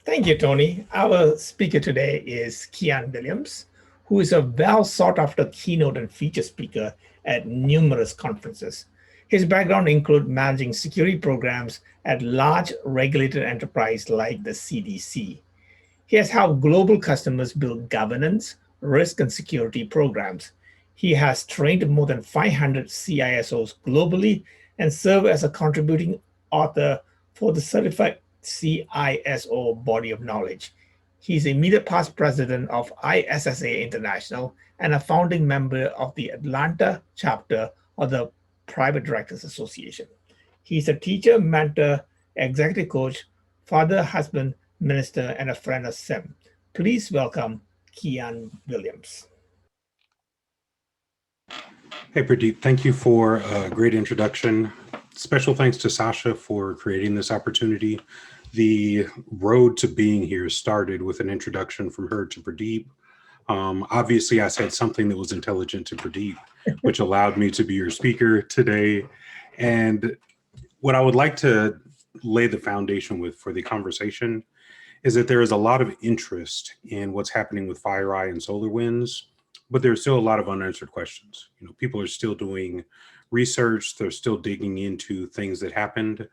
Thank you, Tony. Our speaker today is Keyaan Williams, who is a well sought after keynote and feature speaker at numerous conferences. His background includes managing security programs at large regulated enterprises like the CDC. He has helped global customers build governance, risk, and security programs. He has trained more than 500 CISOs globally and served as a contributing author for the certified CISO body of knowledge. He is immediate past president of ISSA International and a founding member of the Atlanta chapter of the Private Directors Association. He is a teacher, mentor, executive coach, father, husband, minister, and a friend of SIM. Please welcome Keyaan Williams. Hey, Pradeep, thank you for a great introduction. Special thanks to Sasha for creating this opportunity. The road to being here started with an introduction from her to Pradeep. Obviously, I said something that was intelligent to Pradeep, which allowed me to be your speaker today. And what I would like to lay the foundation with for the conversation is that there is a lot of interest in what's happening with FireEye and SolarWinds, but there's still a lot of unanswered questions. People are still doing research, they're still digging into things that happened.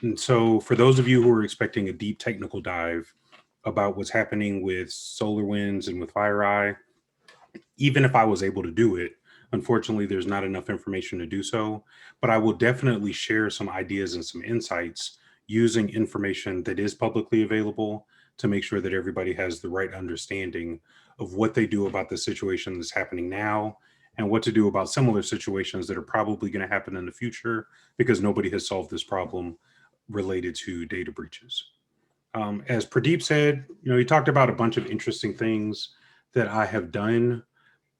And so for those of you who are expecting a deep technical dive about what's happening with SolarWinds and with FireEye, even if I was able to do it, unfortunately, there's not enough information to do so, but I will definitely share some ideas and some insights using information that is publicly available to make sure that everybody has the right understanding of what they do about the situation that's happening now and what to do about similar situations that are probably going to happen in the future because nobody has solved this problem related to data breaches. As Pradeep said, he talked about a bunch of interesting things that I have done.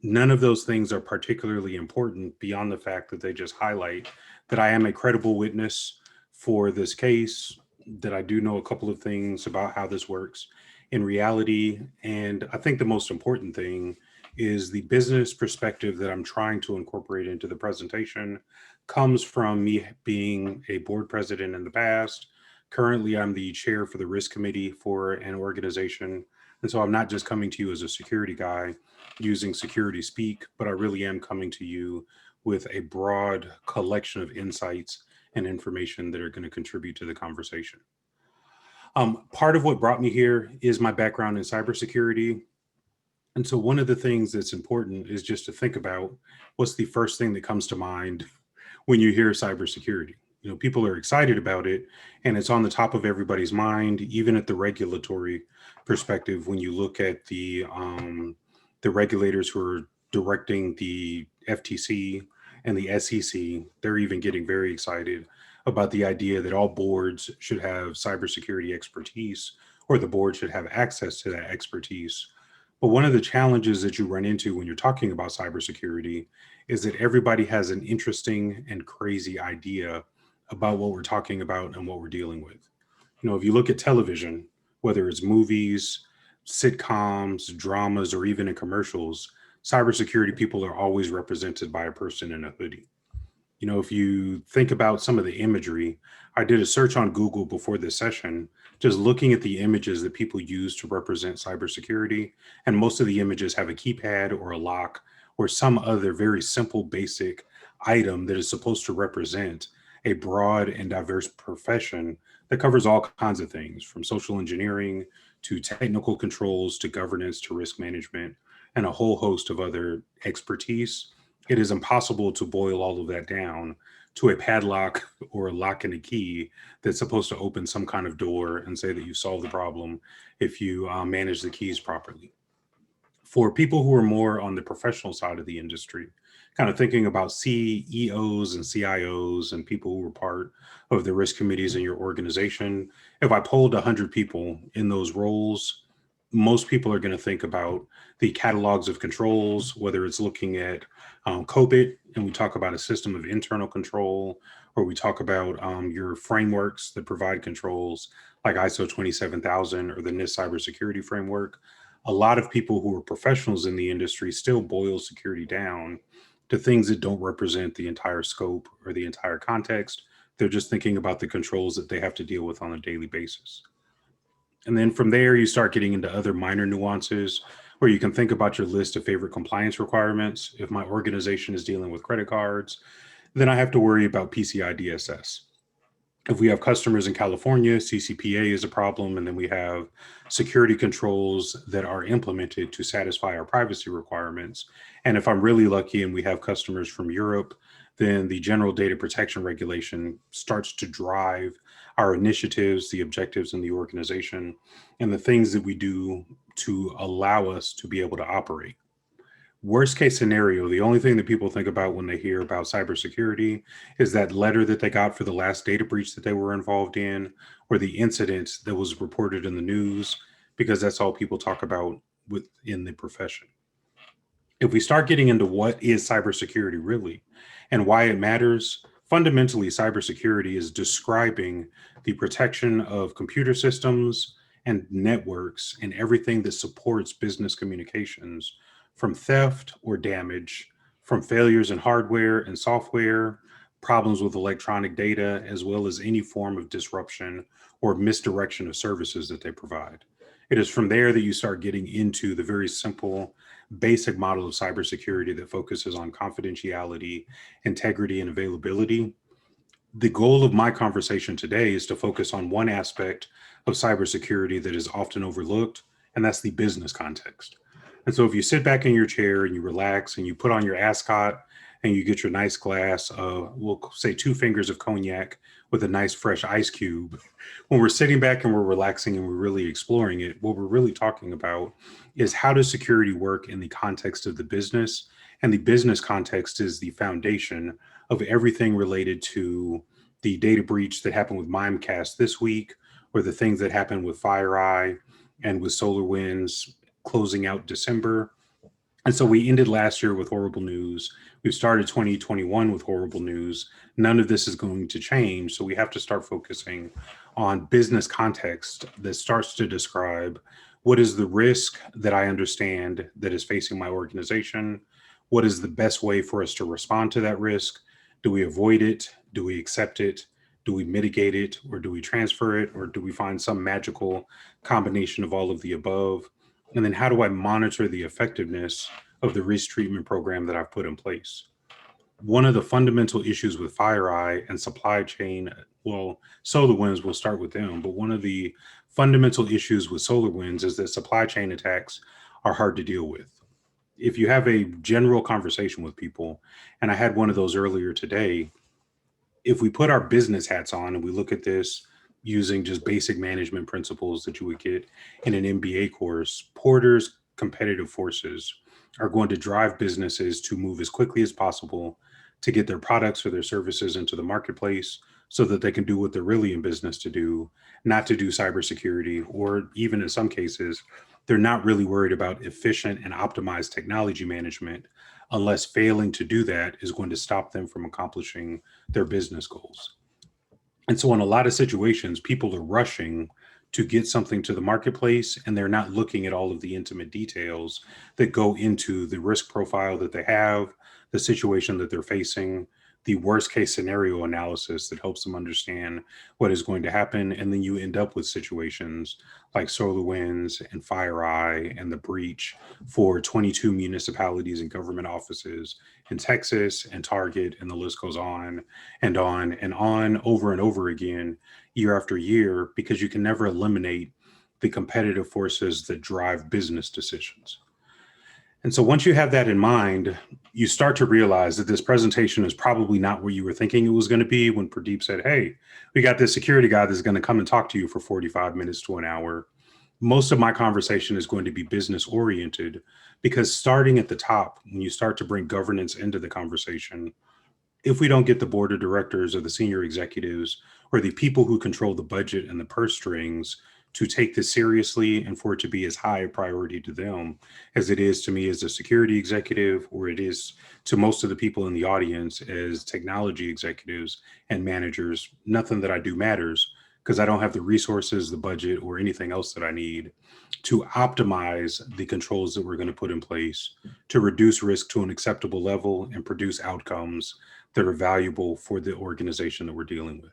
None of those things are particularly important beyond the fact that they just highlight that I am a credible witness for this case, that I do know a couple of things about how this works in reality. And I think the most important thing is the business perspective that I'm trying to incorporate into the presentation comes from me being a board president in the past. Currently, I'm the chair for the risk committee for an organization. And so I'm not just coming to you as a security guy using security speak, but I really am coming to you with a broad collection of insights and information that are going to contribute to the conversation. Part of what brought me here is my background in cybersecurity. And so one of the things that's important is just to think about what's the first thing that comes to mind when you hear cybersecurity. People are excited about it and it's on the top of everybody's mind, even at the regulatory perspective. When you look at the regulators who are directing the FTC and the SEC, they're even getting very excited about the idea that all boards should have cybersecurity expertise, or the board should have access to that expertise. But one of the challenges that you run into when you're talking about cybersecurity is that everybody has an interesting and crazy idea about what we're talking about and what we're dealing with. If you look at television, whether it's movies, sitcoms, dramas, or even in commercials, cybersecurity people are always represented by a person in a hoodie. If you think about some of the imagery, I did a search on Google before this session, just looking at the images that people use to represent cybersecurity. And most of the images have a keypad or a lock or some other very simple, basic item that is supposed to represent a broad and diverse profession that covers all kinds of things, from social engineering to technical controls to governance to risk management and a whole host of other expertise. It is impossible to boil all of that down to a padlock or a lock and a key that's supposed to open some kind of door and say that you solve the problem if you manage the keys properly. For people who are more on the professional side of the industry, kind of thinking about CEOs and CIOs and people who were part of the risk committees in your organization, if I polled 100 people in those roles, most people are going to think about the catalogs of controls, whether it's looking at COBIT, and we talk about a system of internal control, or we talk about your frameworks that provide controls like ISO 27000 or the NIST cybersecurity framework. A lot of people who are professionals in the industry still boil security down to things that don't represent the entire scope or the entire context. They're just thinking about the controls that they have to deal with on a daily basis. And then from there, you start getting into other minor nuances where you can think about your list of favorite compliance requirements. If my organization is dealing with credit cards, then I have to worry about PCI DSS. If we have customers in California, CCPA is a problem, and then we have security controls that are implemented to satisfy our privacy requirements. And if I'm really lucky and we have customers from Europe, then the general data protection regulation starts to drive our initiatives, the objectives in the organization, and the things that we do to allow us to be able to operate. Worst case scenario, the only thing that people think about when they hear about cybersecurity is that letter that they got for the last data breach that they were involved in, or the incident that was reported in the news, because that's all people talk about within the profession. If we start getting into what is cybersecurity really and why it matters, fundamentally, cybersecurity is describing the protection of computer systems and networks and everything that supports business communications from theft or damage, from failures in hardware and software, problems with electronic data, as well as any form of disruption or misdirection of services that they provide. It is from there that you start getting into the very simple, basic model of cybersecurity that focuses on confidentiality, integrity, and availability. The goal of my conversation today is to focus on one aspect of cybersecurity that is often overlooked, and that's the business context. And so if you sit back in your chair and you relax and you put on your ascot and you get your nice glass of, we'll say 2 fingers of cognac with a nice fresh ice cube, when we're sitting back and we're relaxing and we're really exploring it, what we're really talking about is how does security work in the context of the business? And the business context is the foundation of everything related to the data breach that happened with Mimecast this week, or the things that happened with FireEye and with SolarWinds closing out December. And so we ended last year with horrible news. We've started 2021 with horrible news. None of this is going to change. So we have to start focusing on business context that starts to describe what is the risk that I understand that is facing my organization? What is the best way for us to respond to that risk? Do we avoid it? Do we accept it? Do we mitigate it? Or do we transfer it? Or do we find some magical combination of all of the above? And then how do I monitor the effectiveness of the risk treatment program that I've put in place? One of the fundamental issues with FireEye and supply chain, well, SolarWinds, we'll start with them, but one of the fundamental issues with SolarWinds is that supply chain attacks are hard to deal with. If you have a general conversation with people, and I had one of those earlier today, if we put our business hats on and we look at this using just basic management principles that you would get in an MBA course, Porter's competitive forces are going to drive businesses to move as quickly as possible to get their products or their services into the marketplace so that they can do what they're really in business to do, not to do cybersecurity, or even in some cases, they're not really worried about efficient and optimized technology management unless failing to do that is going to stop them from accomplishing their business goals. And so in a lot of situations, people are rushing to get something to the marketplace, and they're not looking at all of the intimate details that go into the risk profile that they have, the situation that they're facing, the worst case scenario analysis that helps them understand what is going to happen. And then you end up with situations like SolarWinds and FireEye and the breach for 22 municipalities and government offices in Texas and Target, and the list goes on and on and on, over and over again, year after year, because you can never eliminate the competitive forces that drive business decisions. And so once you have that in mind, you start to realize that this presentation is probably not where you were thinking it was going to be when Pradeep said, hey, we got this security guy that's going to come and talk to you for 45 minutes to an hour. Most of my conversation is going to be business oriented, because starting at the top, when you start to bring governance into the conversation, if we don't get the board of directors or the senior executives or the people who control the budget and the purse strings to take this seriously and for it to be as high a priority to them as it is to me as a security executive, or it is to most of the people in the audience as technology executives and managers, nothing that I do matters, because I don't have the resources, the budget, or anything else that I need to optimize the controls that we're going to put in place to reduce risk to an acceptable level and produce outcomes that are valuable for the organization that we're dealing with.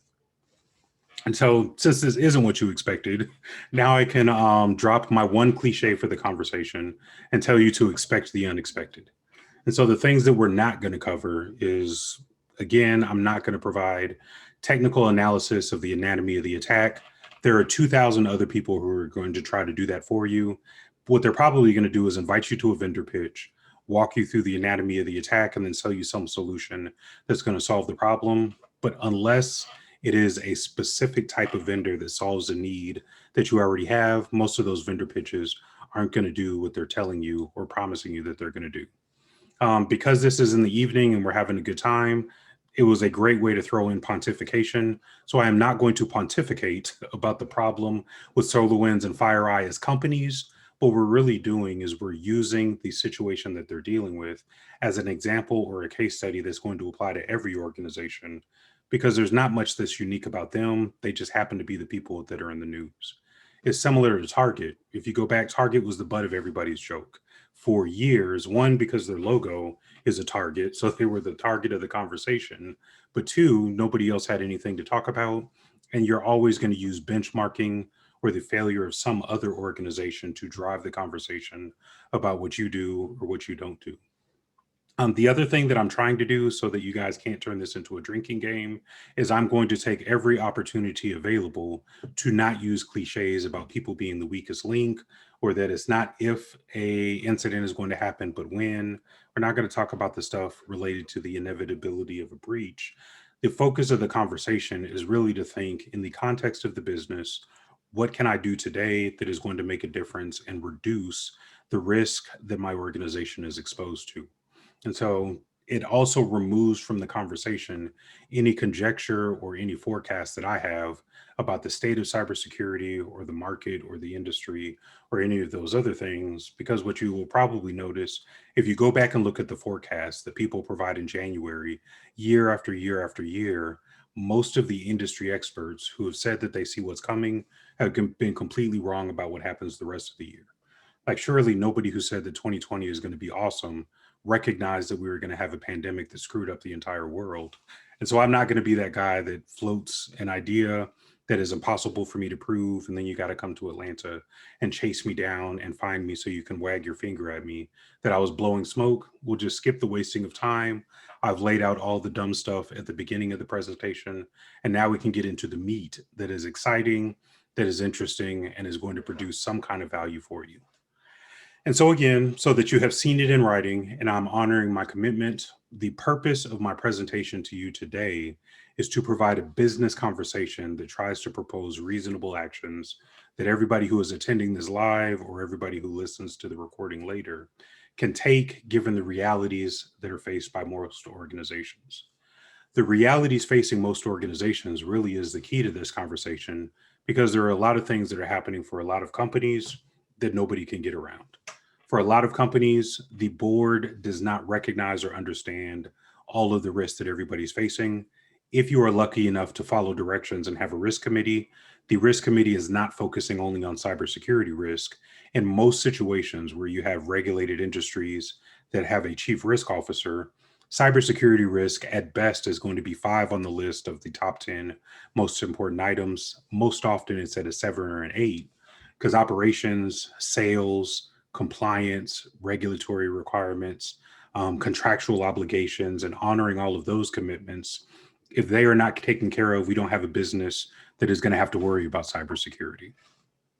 And so since this isn't what you expected, now I can drop my one cliche for the conversation and tell you to expect the unexpected. And so the things that we're not going to cover is, again, I'm not going to provide technical analysis of the anatomy of the attack. There are 2,000 other people who are going to try to do that for you. What they're probably going to do is invite you to a vendor pitch, walk you through the anatomy of the attack, and then sell you some solution that's going to solve the problem. But unless it is a specific type of vendor that solves a need that you already have, most of those vendor pitches aren't going to do what they're telling you or promising you that they're going to do. Because this is in the evening and we're having a good time, it was a great way to throw in pontification. So I am not going to pontificate about the problem with SolarWinds and FireEye as companies. What we're really doing is we're using the situation that they're dealing with as an example or a case study that's going to apply to every organization, because there's not much that's unique about them. They just happen to be the people that are in the news. It's similar to Target. If you go back, Target was the butt of everybody's joke for years. One, because their logo is a target, so they were the target of the conversation. But two, nobody else had anything to talk about. And you're always going to use benchmarking or the failure of some other organization to drive the conversation about what you do or what you don't do. The other thing that I'm trying to do so that you guys can't turn this into a drinking game is I'm going to take every opportunity available to not use cliches about people being the weakest link, or that it's not if a incident is going to happen, but when. We're not going to talk about the stuff related to the inevitability of a breach. The focus of the conversation is really to think in the context of the business, what can I do today that is going to make a difference and reduce the risk that my organization is exposed to? And so it also removes from the conversation any conjecture or any forecast that I have about the state of cybersecurity or the market or the industry or any of those other things. Because what you will probably notice, if you go back and look at the forecast that people provide in January, year after year after year, most of the industry experts who have said that they see what's coming have been completely wrong about what happens the rest of the year. Like, surely nobody who said that 2020 is going to be awesome recognized that we were going to have a pandemic that screwed up the entire world. And so I'm not going to be that guy that floats an idea that is impossible for me to prove. And then you got to come to Atlanta and chase me down and find me so you can wag your finger at me that I was blowing smoke. We'll just skip the wasting of time. I've laid out all the dumb stuff at the beginning of the presentation. And now we can get into the meat that is exciting, that is interesting, and is going to produce some kind of value for you. And so again, so that you have seen it in writing and I'm honoring my commitment, the purpose of my presentation to you today is to provide a business conversation that tries to propose reasonable actions that everybody who is attending this live or everybody who listens to the recording later can take, given the realities that are faced by most organizations. The realities facing most organizations really is the key to this conversation, because there are a lot of things that are happening for a lot of companies that nobody can get around. For a lot of companies, the board does not recognize or understand all of the risks that everybody's facing. If you are lucky enough to follow directions and have a risk committee, the risk committee is not focusing only on cybersecurity risk. In most situations where you have regulated industries that have a chief risk officer, cybersecurity risk at best is going to be 5 on the list of the top 10 most important items. Most often it's at a 7 or an 8, because operations, sales, compliance, regulatory requirements, contractual obligations, and honoring all of those commitments, if they are not taken care of, we don't have a business that is going to have to worry about cybersecurity.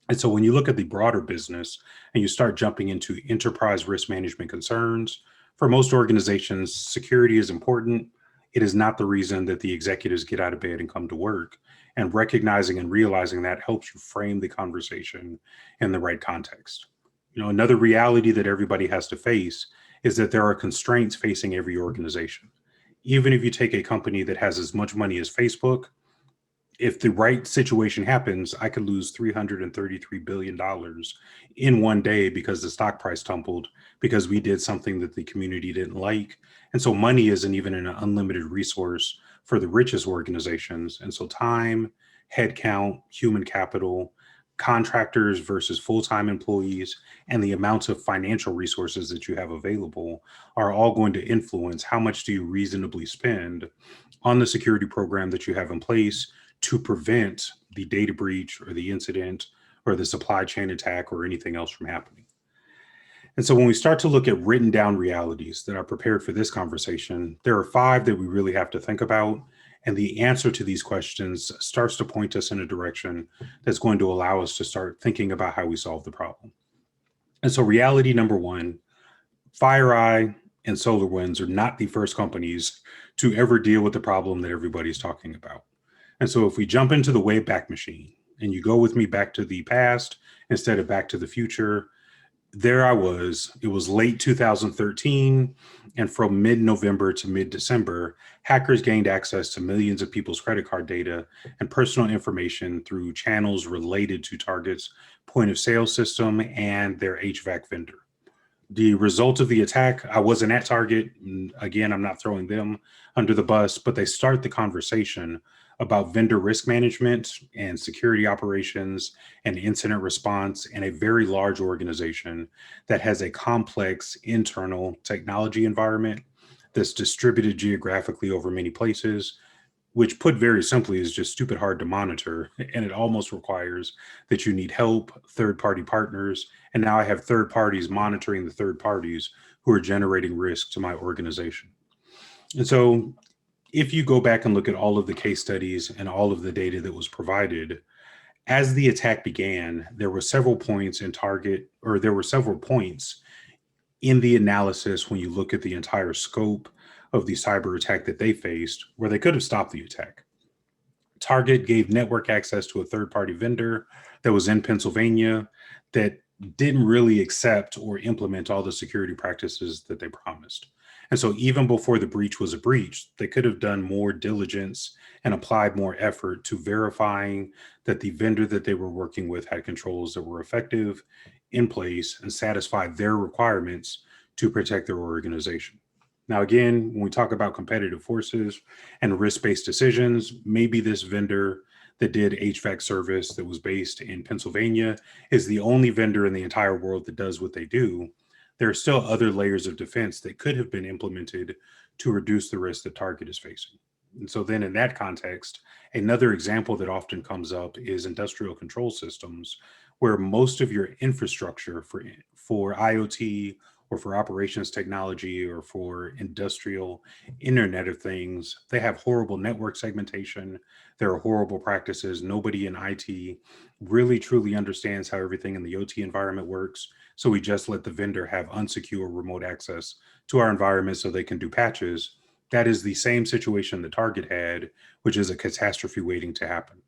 And so when you look at the broader business and you start jumping into enterprise risk management concerns, for most organizations, security is important. It is not the reason that the executives get out of bed and come to work. And recognizing and realizing that helps you frame the conversation in the right context. You know, another reality that everybody has to face is that there are constraints facing every organization. Even if you take a company that has as much money as Facebook, if the right situation happens, I could lose $333 billion in one day because the stock price tumbled because we did something that the community didn't like. And so money isn't even an unlimited resource for the richest organizations. And so time, headcount, human capital, contractors versus full-time employees, and the amounts of financial resources that you have available are all going to influence how much do you reasonably spend on the security program that you have in place to prevent the data breach or the incident or the supply chain attack or anything else from happening. And so when we start to look at written down realities that are prepared for this conversation, there are 5 that we really have to think about. And the answer to these questions starts to point us in a direction that's going to allow us to start thinking about how we solve the problem. And so reality number 1, FireEye and SolarWinds are not the first companies to ever deal with the problem that everybody's talking about. And so if we jump into the Wayback Machine and you go with me back to the past instead of back to the future, there I was. It was late 2013, and from mid-November to mid-December, hackers gained access to millions of people's credit card data and personal information through channels related to Target's point of sale system and their HVAC vendor. The result of the attack, I wasn't at Target. Again, I'm not throwing them under the bus, but they start the conversation about vendor risk management and security operations and incident response in a very large organization that has a complex internal technology environment that's distributed geographically over many places, which put very simply is just stupid hard to monitor. And it almost requires that you need help, third-party partners. And now I have third parties monitoring the third parties who are generating risk to my organization. And so if you go back and look at all of the case studies and all of the data that was provided, as the attack began, there were several points in the analysis when you look at the entire scope of the cyber attack that they faced, where they could have stopped the attack. Target gave network access to a third-party vendor that was in Pennsylvania that didn't really accept or implement all the security practices that they promised. And so even before the breach was a breach, they could have done more diligence and applied more effort to verifying that the vendor that they were working with had controls that were effective, in place, and satisfied their requirements to protect their organization. Now, again, when we talk about competitive forces and risk-based decisions, maybe this vendor that did HVAC service that was based in Pennsylvania is the only vendor in the entire world that does what they do. There are still other layers of defense that could have been implemented to reduce the risk that Target is facing. And so then in that context, another example that often comes up is industrial control systems, where most of your infrastructure for IoT or for operations technology or for industrial Internet of Things, they have horrible network segmentation. There are horrible practices. Nobody in IT really truly understands how everything in the OT environment works. So we just let the vendor have unsecure remote access to our environment so they can do patches. That is the same situation that Target had, which is a catastrophe waiting to happen.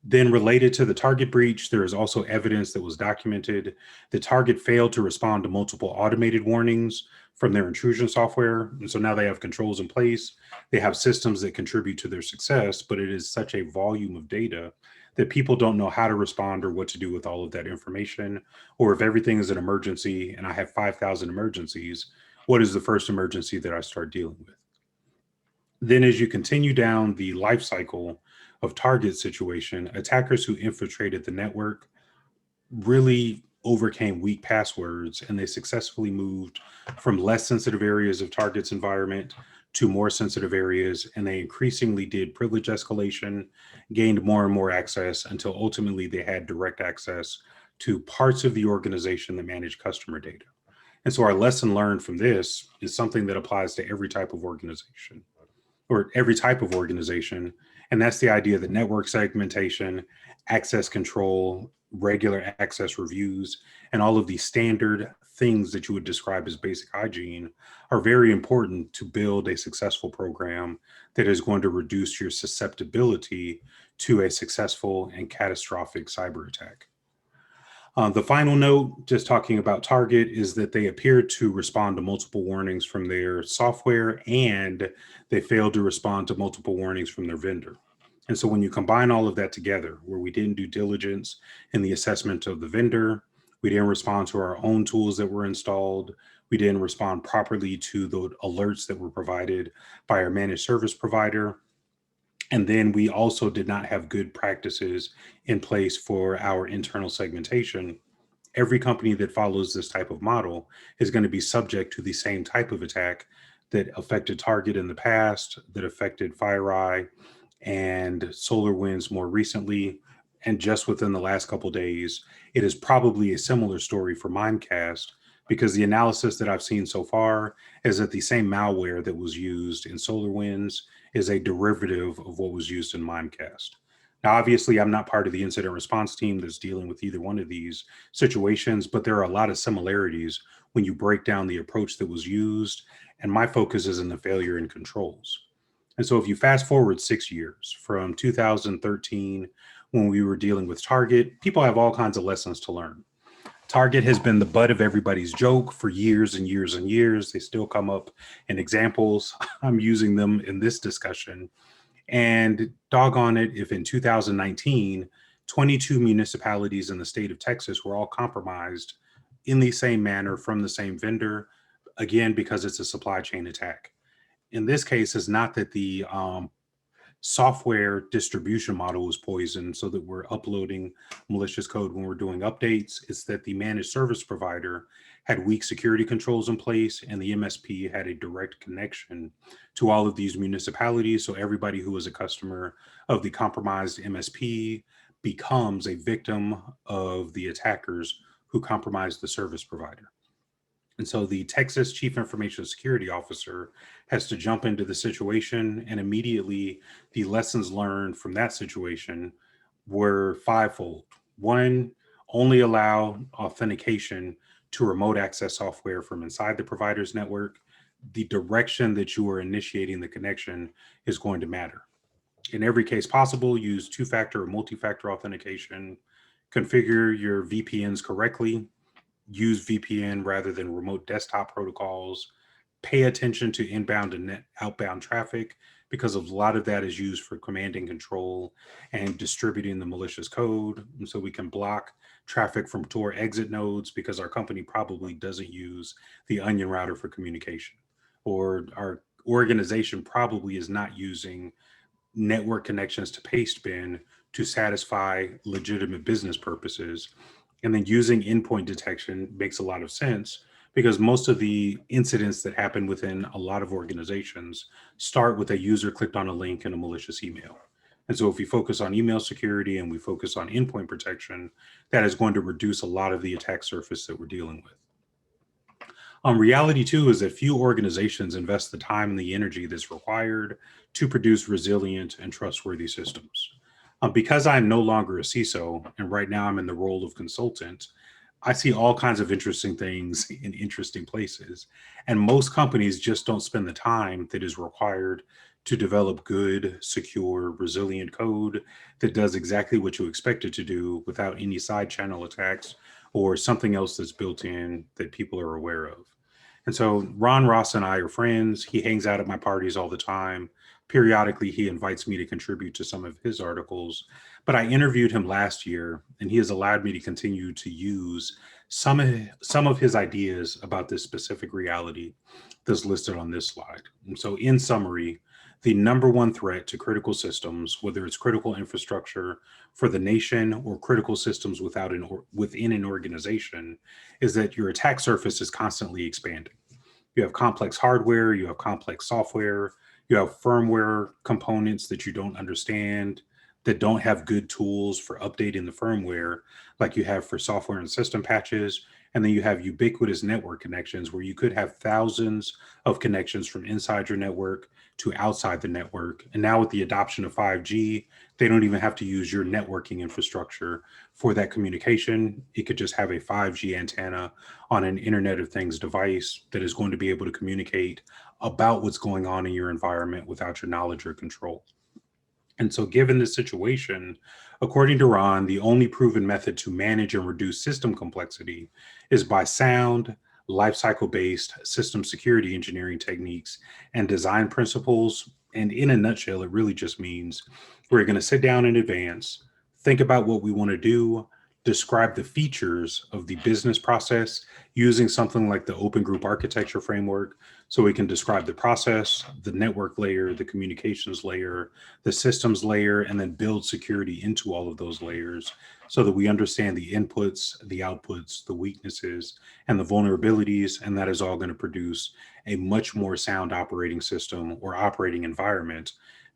Then related to the Target breach, there is also evidence that was documented that Target failed to respond to multiple automated warnings from their intrusion software. And so now they have controls in place. They have systems that contribute to their success, but it is such a volume of data that people don't know how to respond or what to do with all of that information. Or if everything is an emergency and I have 5,000 emergencies, what is the first emergency that I start dealing with? Then as you continue down the life cycle of Target situation, attackers who infiltrated the network really overcame weak passwords, and they successfully moved from less sensitive areas of Target's environment to more sensitive areas, and they increasingly did privilege escalation, gained more and more access until ultimately they had direct access to parts of the organization that manage customer data. And so our lesson learned from this is something that applies to every type of organization. And that's the idea that network segmentation, access control, regular access reviews, and all of these standard things that you would describe as basic hygiene are very important to build a successful program that is going to reduce your susceptibility to a successful and catastrophic cyber attack. The final note, just talking about Target, is that they appeared to respond to multiple warnings from their software, and they failed to respond to multiple warnings from their vendor. And so when you combine all of that together, where we didn't do diligence in the assessment of the vendor, we didn't respond to our own tools that were installed, we didn't respond properly to the alerts that were provided by our managed service provider, and then we also did not have good practices in place for our internal segmentation. Every company that follows this type of model is going to be subject to the same type of attack that affected Target in the past, that affected FireEye, and SolarWinds more recently. And just within the last couple of days, it is probably a similar story for Mimecast, because the analysis that I've seen so far is that the same malware that was used in SolarWinds is a derivative of what was used in Mimecast. Now, obviously, I'm not part of the incident response team that's dealing with either one of these situations, but there are a lot of similarities when you break down the approach that was used. And my focus is in the failure and controls. And so if you fast forward 6 years from 2013, when we were dealing with Target, people have all kinds of lessons to learn. Target has been the butt of everybody's joke for years and years and years. They still come up in examples. I'm using them in this discussion. And doggone it, if in 2019, 22 municipalities in the state of Texas were all compromised in the same manner from the same vendor, again, because it's a supply chain attack. In this case, it's not that the software distribution model was poisoned so that we're uploading malicious code when we're doing updates. It's that the managed service provider had weak security controls in place, and the MSP had a direct connection to all of these municipalities. So everybody who was a customer of the compromised MSP becomes a victim of the attackers who compromised the service provider. And so the Texas Chief Information Security Officer has to jump into the situation, and immediately the lessons learned from that situation were fivefold. One, only allow authentication to remote access software from inside the provider's network. The direction that you are initiating the connection is going to matter. In every case possible, use two-factor or multi-factor authentication, configure your VPNs correctly, use VPN rather than remote desktop protocols, pay attention to inbound and outbound traffic, because a lot of that is used for command and control and distributing the malicious code. And so we can block traffic from Tor exit nodes because our company probably doesn't use the onion router for communication, or our organization probably is not using network connections to pastebin to satisfy legitimate business purposes. And then using endpoint detection makes a lot of sense, because most of the incidents that happen within a lot of organizations start with a user clicked on a link in a malicious email. And so if we focus on email security and we focus on endpoint protection, that is going to reduce a lot of the attack surface that we're dealing with. Reality too is that few organizations invest the time and the energy that's required to produce resilient and trustworthy systems. Because I'm no longer a CISO, and right now I'm in the role of consultant, I see all kinds of interesting things in interesting places. And most companies just don't spend the time that is required to develop good, secure, resilient code that does exactly what you expect it to do without any side channel attacks or something else that's built in that people are aware of. And so Ron Ross and I are friends. He hangs out at my parties all the time. Periodically, he invites me to contribute to some of his articles. But I interviewed him last year, and he has allowed me to continue to use some of his ideas about this specific reality that's listed on this slide. And so in summary, the number one threat to critical systems, whether it's critical infrastructure for the nation or critical systems within an organization, is that your attack surface is constantly expanding. You have complex hardware, you have complex software, you have firmware components that you don't understand, that don't have good tools for updating the firmware like you have for software and system patches. And then you have ubiquitous network connections where you could have thousands of connections from inside your network to outside the network. And now with the adoption of 5G, they don't even have to use your networking infrastructure for that communication. It could just have a 5G antenna on an Internet of Things device that is going to be able to communicate about what's going on in your environment without your knowledge or control. And so given this situation, according to Ron, the only proven method to manage and reduce system complexity is by sound, lifecycle-based system security engineering techniques and design principles. And in a nutshell, it really just means we're going to sit down in advance, think about what we want to do, describe the features of the business process using something like the open group architecture framework. So we can describe the process, the network layer, the communications layer, the systems layer, and then build security into all of those layers so that we understand the inputs, the outputs, the weaknesses, and the vulnerabilities. And that is all going to produce a much more sound operating system or operating environment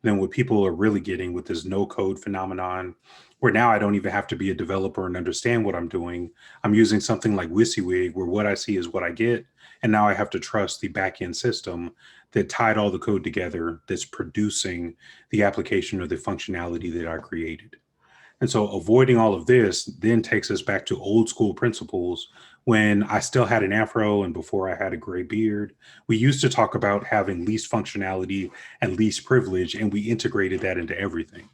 than what people are really getting with this no code phenomenon, where now I don't even have to be a developer and understand what I'm doing. I'm using something like WYSIWYG, where what I see is what I get. And now I have to trust the backend system that tied all the code together that's producing the application or the functionality that I created. And so avoiding all of this then takes us back to old school principles. When I still had an afro and before I had a gray beard, we used to talk about having least functionality and least privilege, and we integrated that into everything.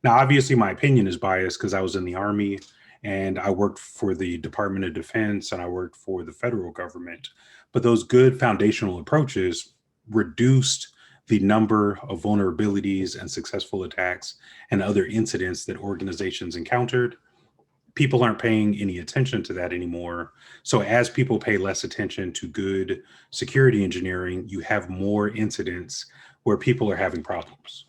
Now, obviously, my opinion is biased because I was in the Army and I worked for the Department of Defense and I worked for the federal government. But those good foundational approaches reduced the number of vulnerabilities and successful attacks and other incidents that organizations encountered. People aren't paying any attention to that anymore. So as people pay less attention to good security engineering, you have more incidents where people are having problems.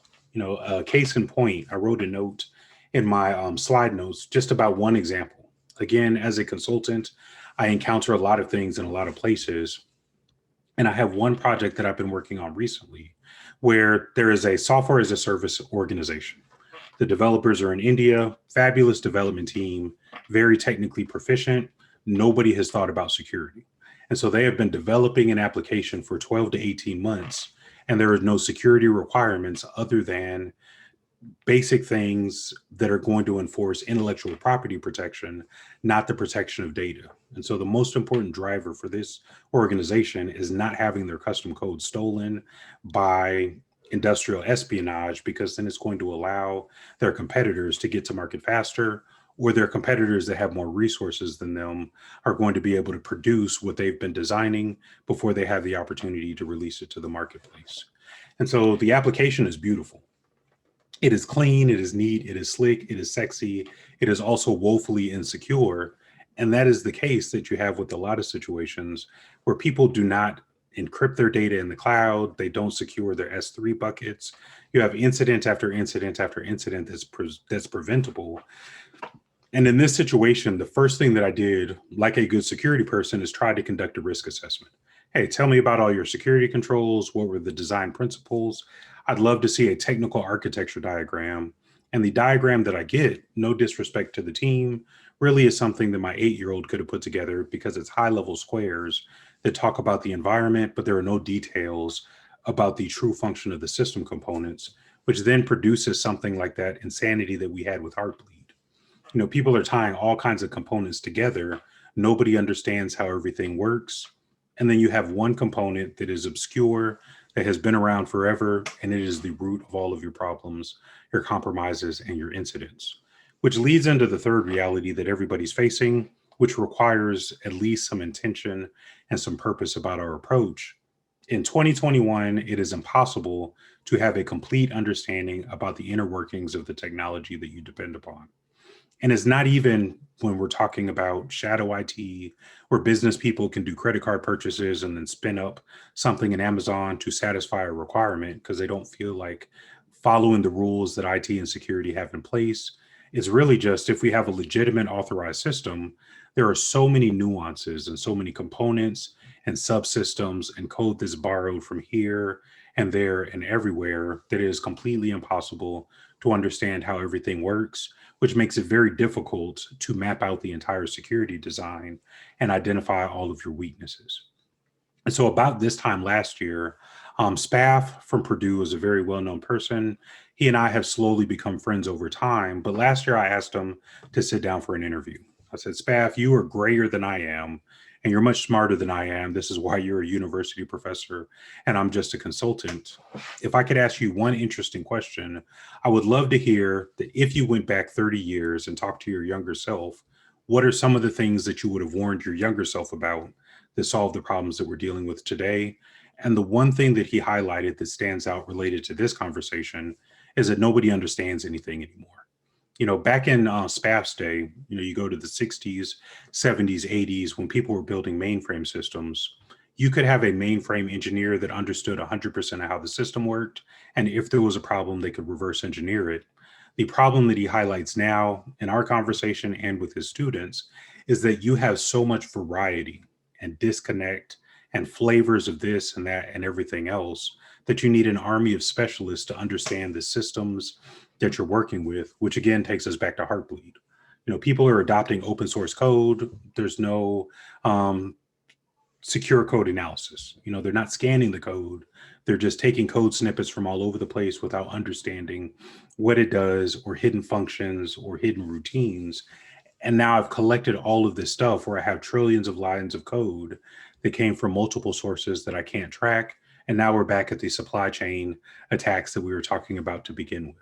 Case in point, I wrote a note in my slide notes just about one example. Again, as a consultant, I encounter a lot of things in a lot of places. And I have one project that I've been working on recently where there is a software as a service organization. The developers are in India, fabulous development team, very technically proficient. Nobody has thought about security. And so they have been developing an application for 12 to 18 months, and there are no security requirements other than basic things that are going to enforce intellectual property protection, not the protection of data. And so the most important driver for this organization is not having their custom code stolen by industrial espionage, because then it's going to allow their competitors to get to market faster, or their competitors that have more resources than them are going to be able to produce what they've been designing before they have the opportunity to release it to the marketplace. And so the application is beautiful. It is clean, it is neat, it is slick, it is sexy, it is also woefully insecure. And that is the case that you have with a lot of situations where people do not encrypt their data in the cloud, they don't secure their S3 buckets. You have incident after incident after incident that's preventable. And in this situation, the first thing that I did, like a good security person, is try to conduct a risk assessment. Hey, tell me about all your security controls. What were the design principles? I'd love to see a technical architecture diagram. And the diagram that I get, no disrespect to the team, really is something that my 8-year-old could have put together, because it's high-level squares that talk about the environment, but there are no details about the true function of the system components, which then produces something like that insanity that we had with Heartbleed. People are tying all kinds of components together. Nobody understands how everything works. And then you have one component that is obscure, that has been around forever, and it is the root of all of your problems, your compromises, and your incidents, which leads into the third reality that everybody's facing, which requires at least some intention and some purpose about our approach. In 2021, it is impossible to have a complete understanding about the inner workings of the technology that you depend upon. And it's not even when we're talking about shadow IT, where business people can do credit card purchases and then spin up something in Amazon to satisfy a requirement because they don't feel like following the rules that IT and security have in place. It's really just, if we have a legitimate authorized system, there are so many nuances and so many components and subsystems and code that's borrowed from here and there and everywhere that it is completely impossible to understand how everything works, which makes it very difficult to map out the entire security design and identify all of your weaknesses. And so about this time last year, Spaff from Purdue is a very well-known person. He and I have slowly become friends over time, but last year I asked him to sit down for an interview. I said, Spaff, you are grayer than I am, and you're much smarter than I am. This is why you're a university professor, and I'm just a consultant. If I could ask you one interesting question, I would love to hear that if you went back 30 years and talked to your younger self, what are some of the things that you would have warned your younger self about that solve the problems that we're dealing with today? And the one thing that he highlighted that stands out related to this conversation is that nobody understands anything anymore. Back in Spaff's day, you go to the 60s, 70s, 80s, when people were building mainframe systems, you could have a mainframe engineer that understood 100% of how the system worked. And if there was a problem, they could reverse engineer it. The problem that he highlights now in our conversation and with his students is that you have so much variety and disconnect and flavors of this and that and everything else, that you need an army of specialists to understand the systems that you're working with, which again takes us back to Heartbleed. People are adopting open source code. There's no secure code analysis. They're not scanning the code. They're just taking code snippets from all over the place without understanding what it does, or hidden functions or hidden routines. And now I've collected all of this stuff where I have trillions of lines of code that came from multiple sources that I can't track. And now we're back at the supply chain attacks that we were talking about to begin with.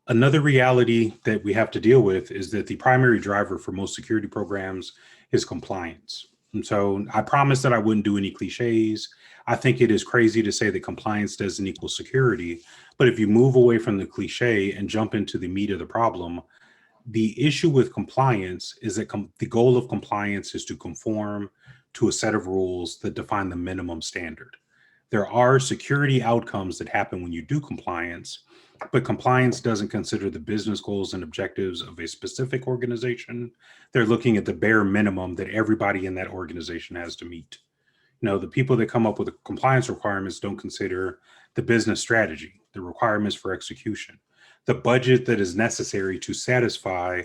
Another reality that we have to deal with is that the primary driver for most security programs is compliance. And so I promised that I wouldn't do any cliches. I think it is crazy to say that compliance doesn't equal security. But if you move away from the cliche and jump into the meat of the problem, the issue with compliance is that the goal of compliance is to conform to a set of rules that define the minimum standard. There are security outcomes that happen when you do compliance, but compliance doesn't consider the business goals and objectives of a specific organization. They're looking at the bare minimum that everybody in that organization has to meet. The people that come up with the compliance requirements don't consider the business strategy, the requirements for execution, the budget that is necessary to satisfy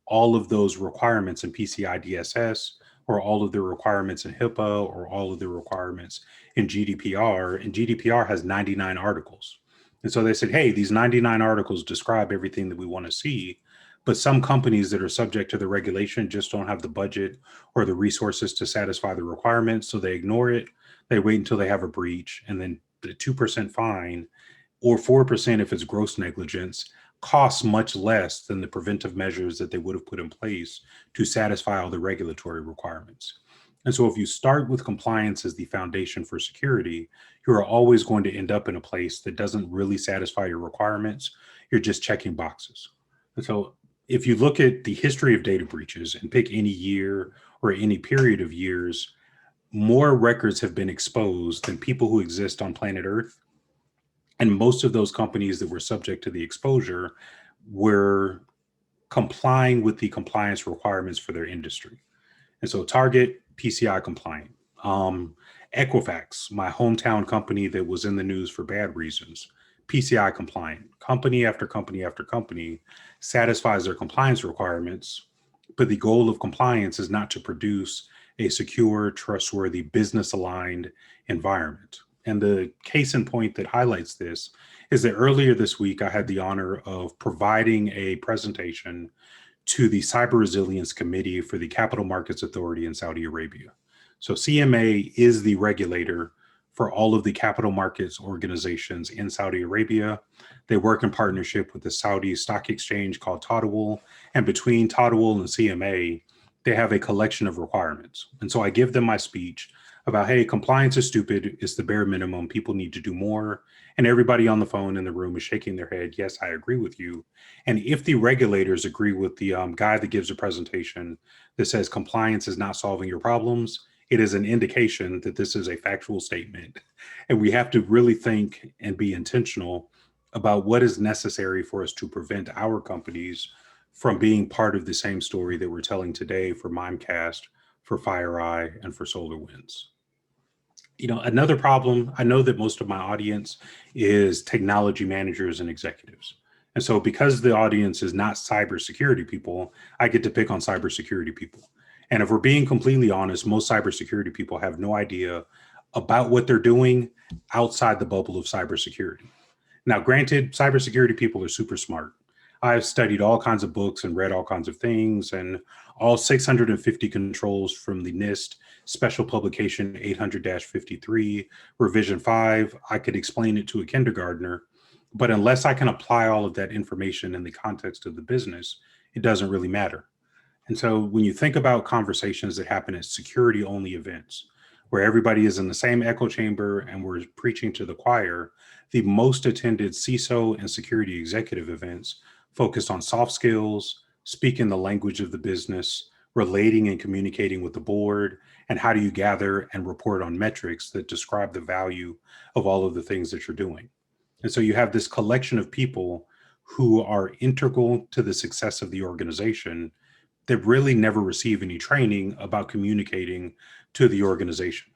all of those requirements in PCI DSS, or all of the requirements in HIPAA, or all of the requirements in GDPR. And GDPR has 99 articles. And so they said, hey, these 99 articles describe everything that we want to see. But some companies that are subject to the regulation just don't have the budget or the resources to satisfy the requirements. So they ignore it. They wait until they have a breach. And then the 2% fine, or 4% if it's gross negligence, costs much less than the preventive measures that they would have put in place to satisfy all the regulatory requirements. And so if you start with compliance as the foundation for security, you're always going to end up in a place that doesn't really satisfy your requirements. You're just checking boxes. And so if you look at the history of data breaches and pick any year or any period of years, more records have been exposed than people who exist on planet Earth. And most of those companies that were subject to the exposure were complying with the compliance requirements for their industry. And so Target, PCI compliant. Equifax, my hometown company that was in the news for bad reasons, PCI compliant. Company after company after company satisfies their compliance requirements, but the goal of compliance is not to produce a secure, trustworthy, business-aligned environment. And the case in point that highlights this is that earlier this week, I had the honor of providing a presentation to the Cyber Resilience Committee for the Capital Markets Authority in Saudi Arabia. So CMA is the regulator for all of the capital markets organizations in Saudi Arabia. They work in partnership with the Saudi stock exchange called Tadawul. And between Tadawul and CMA, they have a collection of requirements. And so I give them my speech about, hey, compliance is stupid. It's the bare minimum. People need to do more. And everybody on the phone in the room is shaking their head. Yes, I agree with you. And if the regulators agree with the guy that gives a presentation that says compliance is not solving your problems, it is an indication that this is a factual statement. And we have to really think and be intentional about what is necessary for us to prevent our companies from being part of the same story that we're telling today for Mimecast, for FireEye, and for SolarWinds. Another problem, I know that most of my audience is technology managers and executives. And so because the audience is not cybersecurity people, I get to pick on cybersecurity people. And if we're being completely honest, most cybersecurity people have no idea about what they're doing outside the bubble of cybersecurity. Now, granted, cybersecurity people are super smart. I've studied all kinds of books and read all kinds of things, and all 650 controls from the NIST special publication 800-53, revision 5, I could explain it to a kindergartner, but unless I can apply all of that information in the context of the business, it doesn't really matter. And so when you think about conversations that happen at security-only events, where everybody is in the same echo chamber and we're preaching to the choir, the most attended CISO and security executive events focused on soft skills, speaking the language of the business, relating and communicating with the board, and how do you gather and report on metrics that describe the value of all of the things that you're doing. And so you have this collection of people who are integral to the success of the organization, that really never receive any training about communicating to the organization.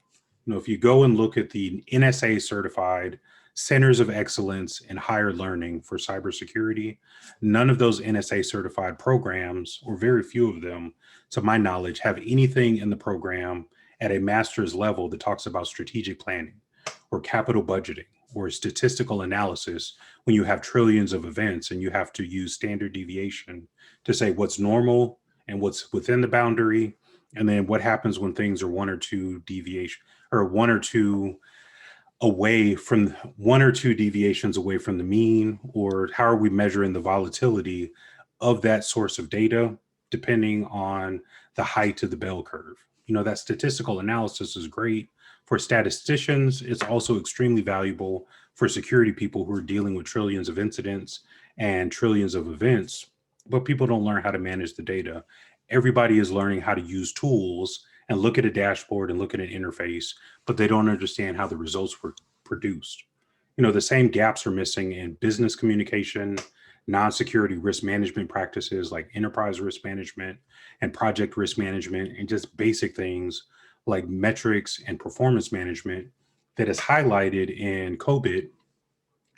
If you go and look at the NSA certified centers of excellence in higher learning for cybersecurity, none of those NSA certified programs, or very few of them, to my knowledge, have anything in the program at a master's level that talks about strategic planning or capital budgeting or statistical analysis when you have trillions of events and you have to use standard deviation to say what's normal and what's within the boundary, and then what happens when things are one or two deviations deviations away from the mean, or how are we measuring the volatility of that source of data depending on the height of the bell curve. That statistical analysis is great for statisticians. It's also extremely valuable for security people who are dealing with trillions of incidents and trillions of events, but people don't learn how to manage the data. Everybody is learning how to use tools and look at a dashboard and look at an interface, but they don't understand how the results were produced. The same gaps are missing in business communication, non-security risk management practices like enterprise risk management and project risk management, and just basic things like metrics and performance management that is highlighted in COBIT,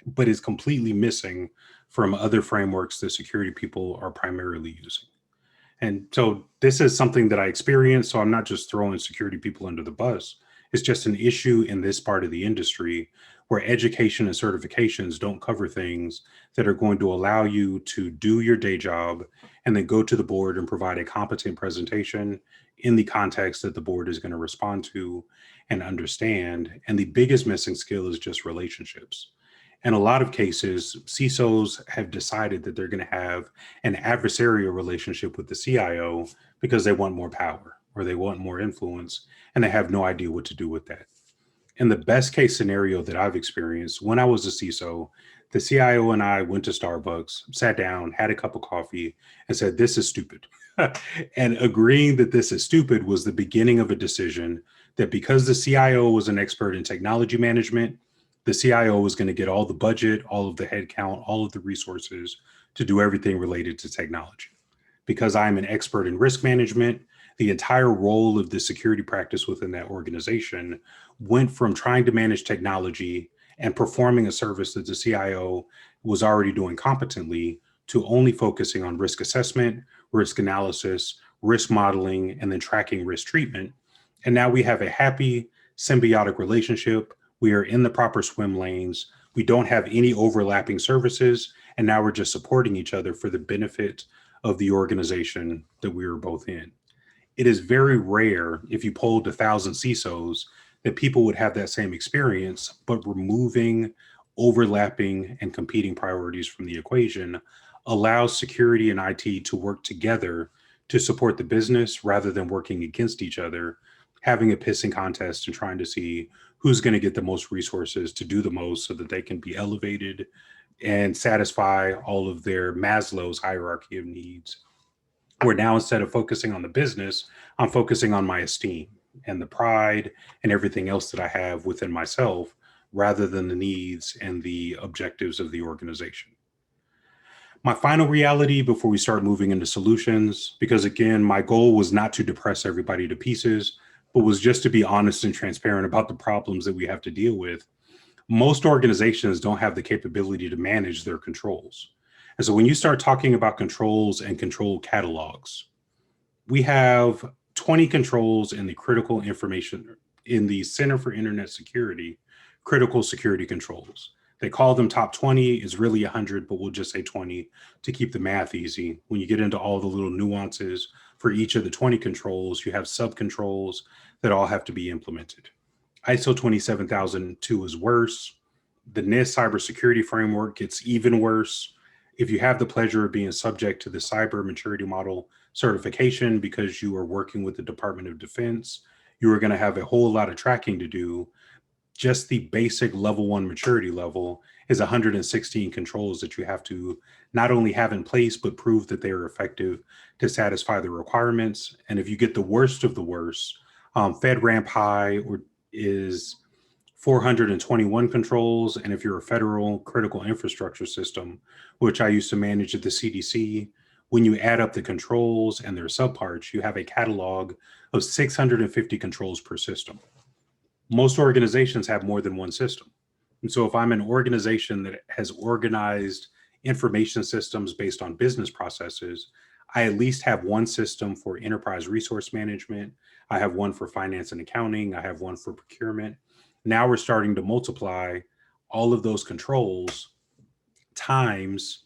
but is completely missing from other frameworks that security people are primarily using. And so this is something that I experienced. So I'm not just throwing security people under the bus. It's just an issue in this part of the industry where education and certifications don't cover things that are going to allow you to do your day job and then go to the board and provide a competent presentation in the context that the board is going to respond to and understand. And the biggest missing skill is just relationships. In a lot of cases, CISOs have decided that they're going to have an adversarial relationship with the CIO because they want more power or they want more influence, and they have no idea what to do with that. In the best case scenario that I've experienced, when I was a CISO, the CIO and I went to Starbucks, sat down, had a cup of coffee, and said, "This is stupid." And agreeing that this is stupid was the beginning of a decision that because the CIO was an expert in technology management, the CIO was going to get all the budget, all of the headcount, all of the resources to do everything related to technology. Because I'm an expert in risk management, the entire role of the security practice within that organization went from trying to manage technology and performing a service that the CIO was already doing competently to only focusing on risk assessment, risk analysis, risk modeling, and then tracking risk treatment. And now we have a happy symbiotic relationship. We are in the proper swim lanes. We don't have any overlapping services. And now we're just supporting each other for the benefit of the organization that we are both in. It is very rare, if you polled 1,000 CISOs, that people would have that same experience, but removing overlapping and competing priorities from the equation allows security and IT to work together to support the business rather than working against each other, having a pissing contest and trying to see who's going to get the most resources to do the most so that they can be elevated and satisfy all of their Maslow's hierarchy of needs. Where now, instead of focusing on the business, I'm focusing on my esteem and the pride and everything else that I have within myself, rather than the needs and the objectives of the organization. My final reality before we start moving into solutions, because again, my goal was not to depress everybody to pieces, but was just to be honest and transparent about the problems that we have to deal with. Most organizations don't have the capability to manage their controls. And so when you start talking about controls and control catalogs, we have 20 controls in the critical information in the Center for Internet Security, critical security controls. They call them top 20, is really 100, but we'll just say 20 to keep the math easy. When you get into all the little nuances for each of the 20 controls, you have sub-controls that all have to be implemented. ISO 27002 is worse. The NIST cybersecurity framework gets even worse. If you have the pleasure of being subject to the cyber maturity model certification because you are working with the Department of Defense, you are going to have a whole lot of tracking to do. Just the basic level 1 maturity level is 116 controls that you have to not only have in place, but prove that they are effective to satisfy the requirements. And if you get the worst of the worst, FedRAMP High is 421 controls. And if you're a federal critical infrastructure system, which I used to manage at the CDC, When you add up the controls and their subparts, you have a catalog of 650 controls per system. Most organizations have more than one system. And so if I'm an organization that has organized information systems based on business processes, I at least have one system for enterprise resource management. I have one for finance and accounting. I have one for procurement. Now we're starting to multiply all of those controls times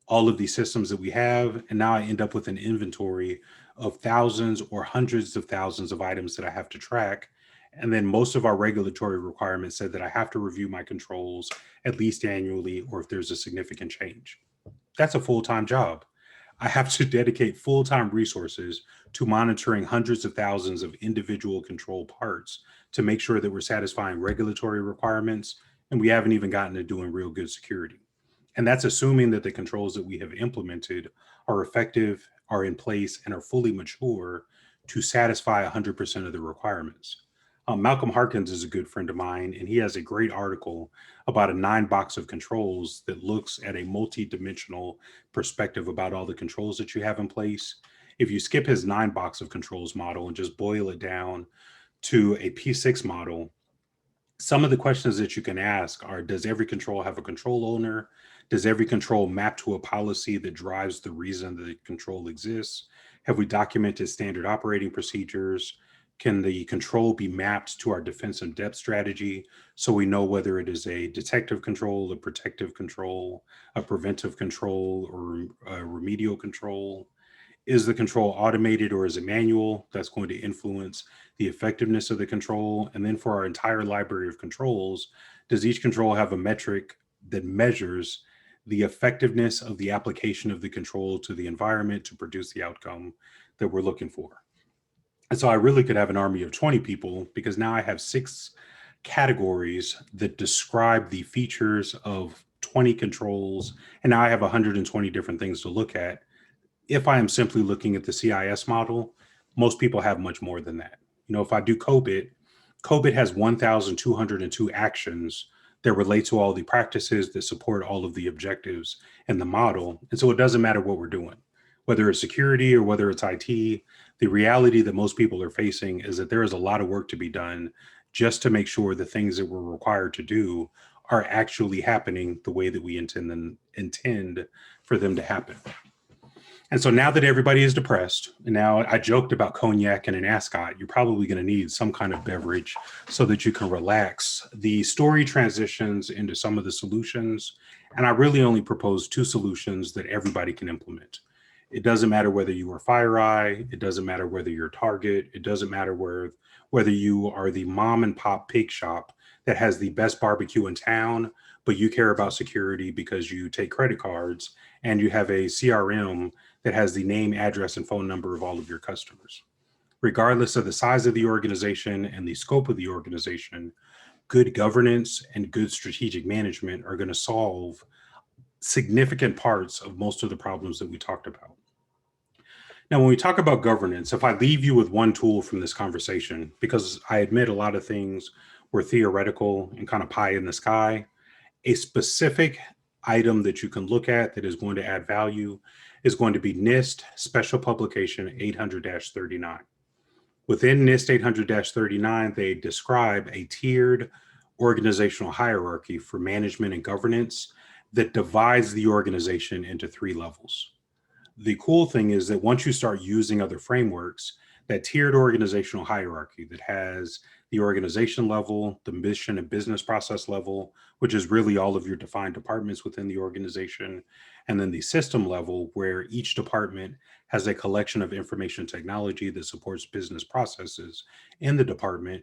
all of these systems that we have. And now I end up with an inventory of thousands or hundreds of thousands of items that I have to track. And then most of our regulatory requirements said that I have to review my controls at least annually, or if there's a significant change. That's a full-time job. I have to dedicate full-time resources to monitoring hundreds of thousands of individual control parts to make sure that we're satisfying regulatory requirements, and we haven't even gotten to doing real good security. And that's assuming that the controls that we have implemented are effective, are in place, and are fully mature to satisfy 100% of the requirements. Malcolm Harkins is a good friend of mine, and he has a great article about a 9-box of controls that looks at a multi-dimensional perspective about all the controls that you have in place. If you skip his 9-box of controls model and just boil it down to a P6 model, some of the questions that you can ask are, does every control have a control owner? Does every control map to a policy that drives the reason that the control exists? Have we documented standard operating procedures? Can the control be mapped to our defense in depth strategy so we know whether it is a detective control, a protective control, a preventive control, or a remedial control? Is the control automated or is it manual? That's going to influence the effectiveness of the control. And then for our entire library of controls, does each control have a metric that measures the effectiveness of the application of the control to the environment to produce the outcome that we're looking for? And so I really could have an army of 20 people, because now I have 6 categories that describe the features of 20 controls. And now I have 120 different things to look at. If I am simply looking at the CIS model, most people have much more than that. You know, if I do COBIT has 1,202 actions that relate to all the practices that support all of the objectives in the model. And so it doesn't matter what we're doing, whether it's security or whether it's IT. The reality that most people are facing is that there is a lot of work to be done just to make sure the things that we're required to do are actually happening the way that we intend for them to happen. And so now that everybody is depressed, and now I joked about cognac and an ascot, you're probably going to need some kind of beverage so that you can relax. The story transitions into some of the solutions, and I really only propose 2 solutions that everybody can implement. It doesn't matter whether you are FireEye, it doesn't matter whether you're Target, it doesn't matter whether you are the mom and pop pig shop that has the best barbecue in town, but you care about security because you take credit cards and you have a CRM that has the name, address, and phone number of all of your customers. Regardless of the size of the organization and the scope of the organization, good governance and good strategic management are going to solve significant parts of most of the problems that we talked about. Now, when we talk about governance, if I leave you with one tool from this conversation, because I admit a lot of things were theoretical and kind of pie in the sky, a specific item that you can look at that is going to add value is going to be NIST Special Publication 800-39. Within NIST 800-39, they describe a tiered organizational hierarchy for management and governance that divides the organization into 3 levels. The cool thing is that once you start using other frameworks, that tiered organizational hierarchy that has the organization level, the mission and business process level, which is really all of your defined departments within the organization, and then the system level where each department has a collection of information technology that supports business processes in the department,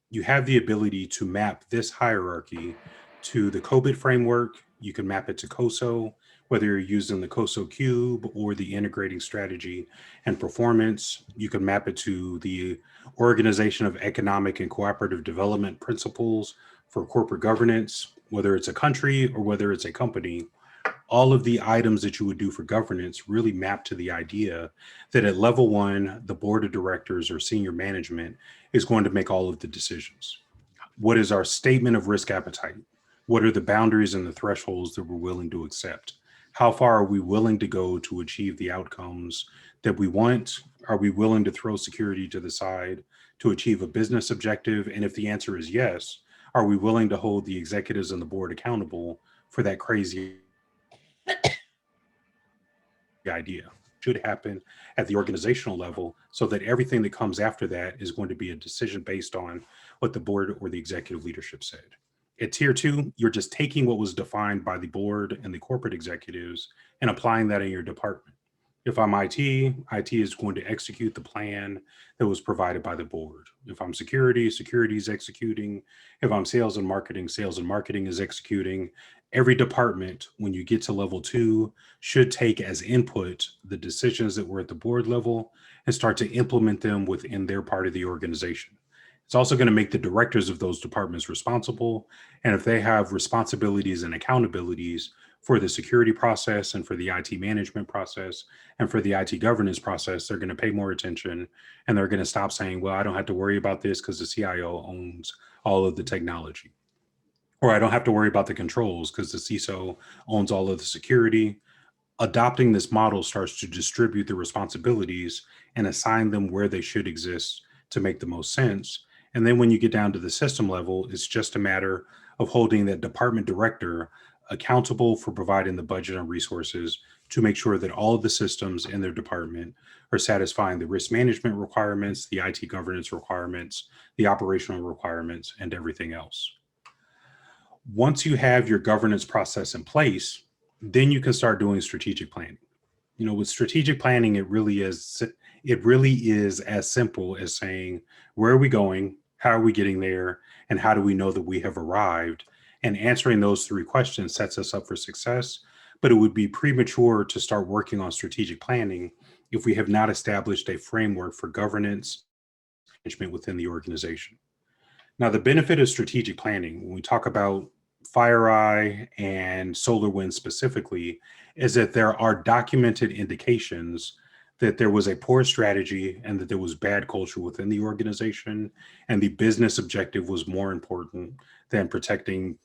you have the ability to map this hierarchy to the COBIT framework. You can map it to COSO, whether you're using the COSO cube or the integrating strategy and performance. You can map it to the organization of economic and cooperative development principles for corporate governance, whether it's a country or whether it's a company. All of the items that you would do for governance really map to the idea that at level 1, the board of directors or senior management is going to make all of the decisions. What is our statement of risk appetite? What are the boundaries and the thresholds that we're willing to accept? How far are we willing to go to achieve the outcomes that we want? Are we willing to throw security to the side to achieve a business objective? And if the answer is yes, are we willing to hold the executives and the board accountable for that crazy idea? Should happen at the organizational level so that everything that comes after that is going to be a decision based on what the board or the executive leadership said. At tier two, you're just taking what was defined by the board and the corporate executives and applying that in your department. If I'm IT is going to execute the plan that was provided by the board. If I'm security, security is executing. If I'm sales and marketing is executing. Every department, when you get to level two, should take as input the decisions that were at the board level and start to implement them within their part of the organization. It's also going to make the directors of those departments responsible. And if they have responsibilities and accountabilities for the security process and for the IT management process and for the IT governance process, they're going to pay more attention and they're going to stop saying, well, I don't have to worry about this because the CIO owns all of the technology. Or I don't have to worry about the controls because the CISO owns all of the security. Adopting this model starts to distribute the responsibilities and assign them where they should exist to make the most sense. And then when you get down to the system level, it's just a matter of holding that department director accountable for providing the budget and resources to make sure that all of the systems in their department are satisfying the risk management requirements, the IT governance requirements, the operational requirements, and everything else. Once you have your governance process in place, then you can start doing strategic planning. With strategic planning, it really is as simple as saying, where are we going? How are we getting there? And how do we know that we have arrived? And answering those three questions sets us up for success. But it would be premature to start working on strategic planning if we have not established a framework for governance management within the organization. Now, the benefit of strategic planning, when we talk about FireEye and SolarWind specifically, is that there are documented indications that there was a poor strategy and that there was bad culture within the organization, and the business objective was more important than protecting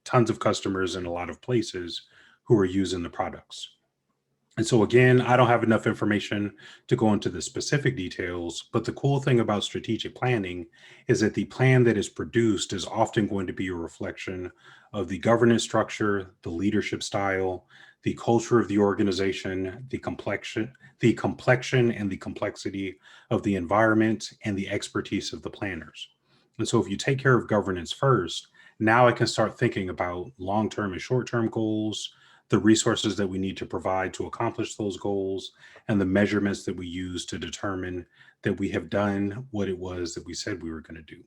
tons of customers in a lot of places who are using the products. And so again, I don't have enough information to go into the specific details, but the cool thing about strategic planning is that the plan that is produced is often going to be a reflection of the governance structure, the leadership style, the culture of the organization, the complexion and the complexity of the environment, and the expertise of the planners. And so if you take care of governance first, now I can start thinking about long-term and short-term goals, the resources that we need to provide to accomplish those goals, and the measurements that we use to determine that we have done what it was that we said we were going to do.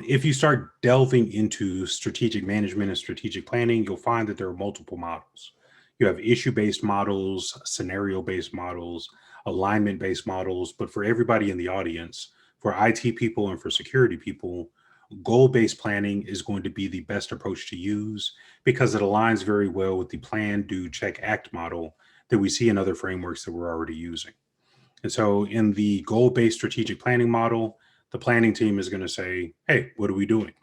If you start delving into strategic management and strategic planning, you'll find that there are multiple models. You have issue-based models, scenario-based models, alignment-based models, but for everybody in the audience, for IT people and for security people, goal-based planning is going to be the best approach to use because it aligns very well with the plan, do, check, act model that we see in other frameworks that we're already using. And so in the goal-based strategic planning model, the planning team is going to say, hey, what are we doing?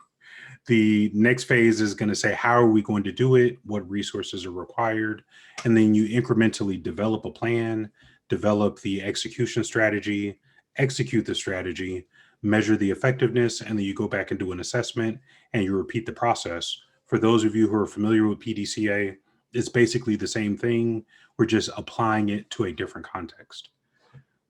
The next phase is going to say, how are we going to do it? What resources are required? And then you incrementally develop a plan, develop the execution strategy, execute the strategy, measure the effectiveness, and then you go back and do an assessment and you repeat the process. For those of you who are familiar with PDCA, it's basically the same thing. We're just applying it to a different context.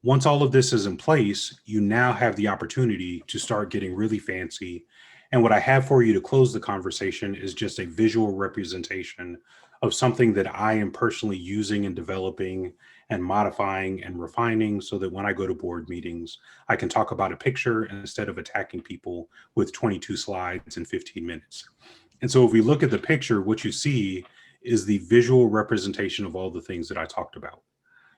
Once all of this is in place, you now have the opportunity to start getting really fancy. And what I have for you to close the conversation is just a visual representation of something that I am personally using and developing and modifying and refining so that when I go to board meetings, I can talk about a picture instead of attacking people with 22 slides in 15 minutes. And so if we look at the picture, what you see is the visual representation of all the things that I talked about.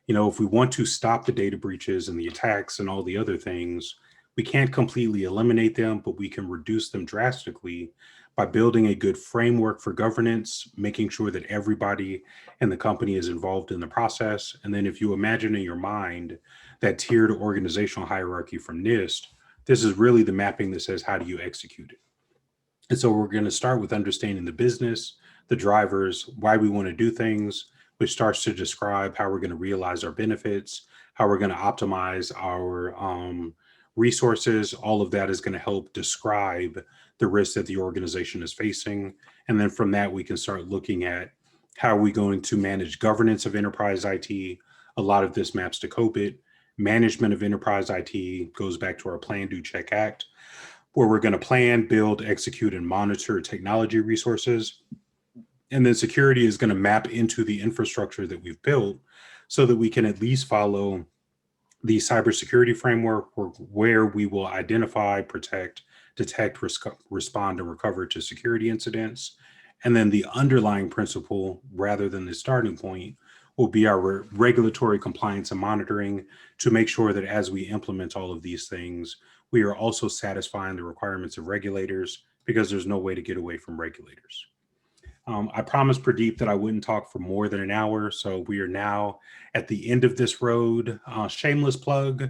If we want to stop the data breaches and the attacks and all the other things, we can't completely eliminate them, but we can reduce them drastically by building a good framework for governance, making sure that everybody in the company is involved in the process. And then if you imagine in your mind that tiered organizational hierarchy from NIST, this is really the mapping that says, how do you execute it? And so we're going to start with understanding the business, the drivers, why we want to do things, which starts to describe how we're going to realize our benefits, how we're going to optimize our resources. All of that is going to help describe the risks that the organization is facing. And then from that, we can start looking at how are we going to manage governance of enterprise IT. A lot of this maps to COBIT. Management of enterprise IT goes back to our Plan, Do, Check, Act, where we're going to plan, build, execute, and monitor technology resources. And then security is going to map into the infrastructure that we've built so that we can at least follow the cybersecurity framework where we will identify, protect, detect, respond, and recover to security incidents. And then the underlying principle, rather than the starting point, will be our regulatory compliance and monitoring to make sure that as we implement all of these things, we are also satisfying the requirements of regulators, because there's no way to get away from regulators. I promised Pradeep that I wouldn't talk for more than an hour, so we are now at the end of this road. Shameless plug,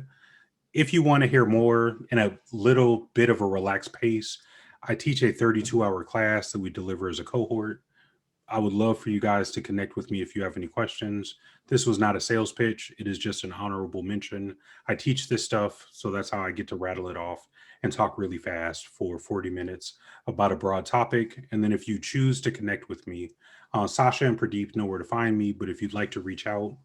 if you want to hear more in a little bit of a relaxed pace, I teach a 32-hour class that we deliver as a cohort. I would love for you guys to connect with me if you have any questions. This was not a sales pitch. It is just an honorable mention. I teach this stuff, so that's how I get to rattle it off and talk really fast for 40 minutes about a broad topic. And then if you choose to connect with me, Sasha and Pradeep know where to find me, but if you'd like to reach out,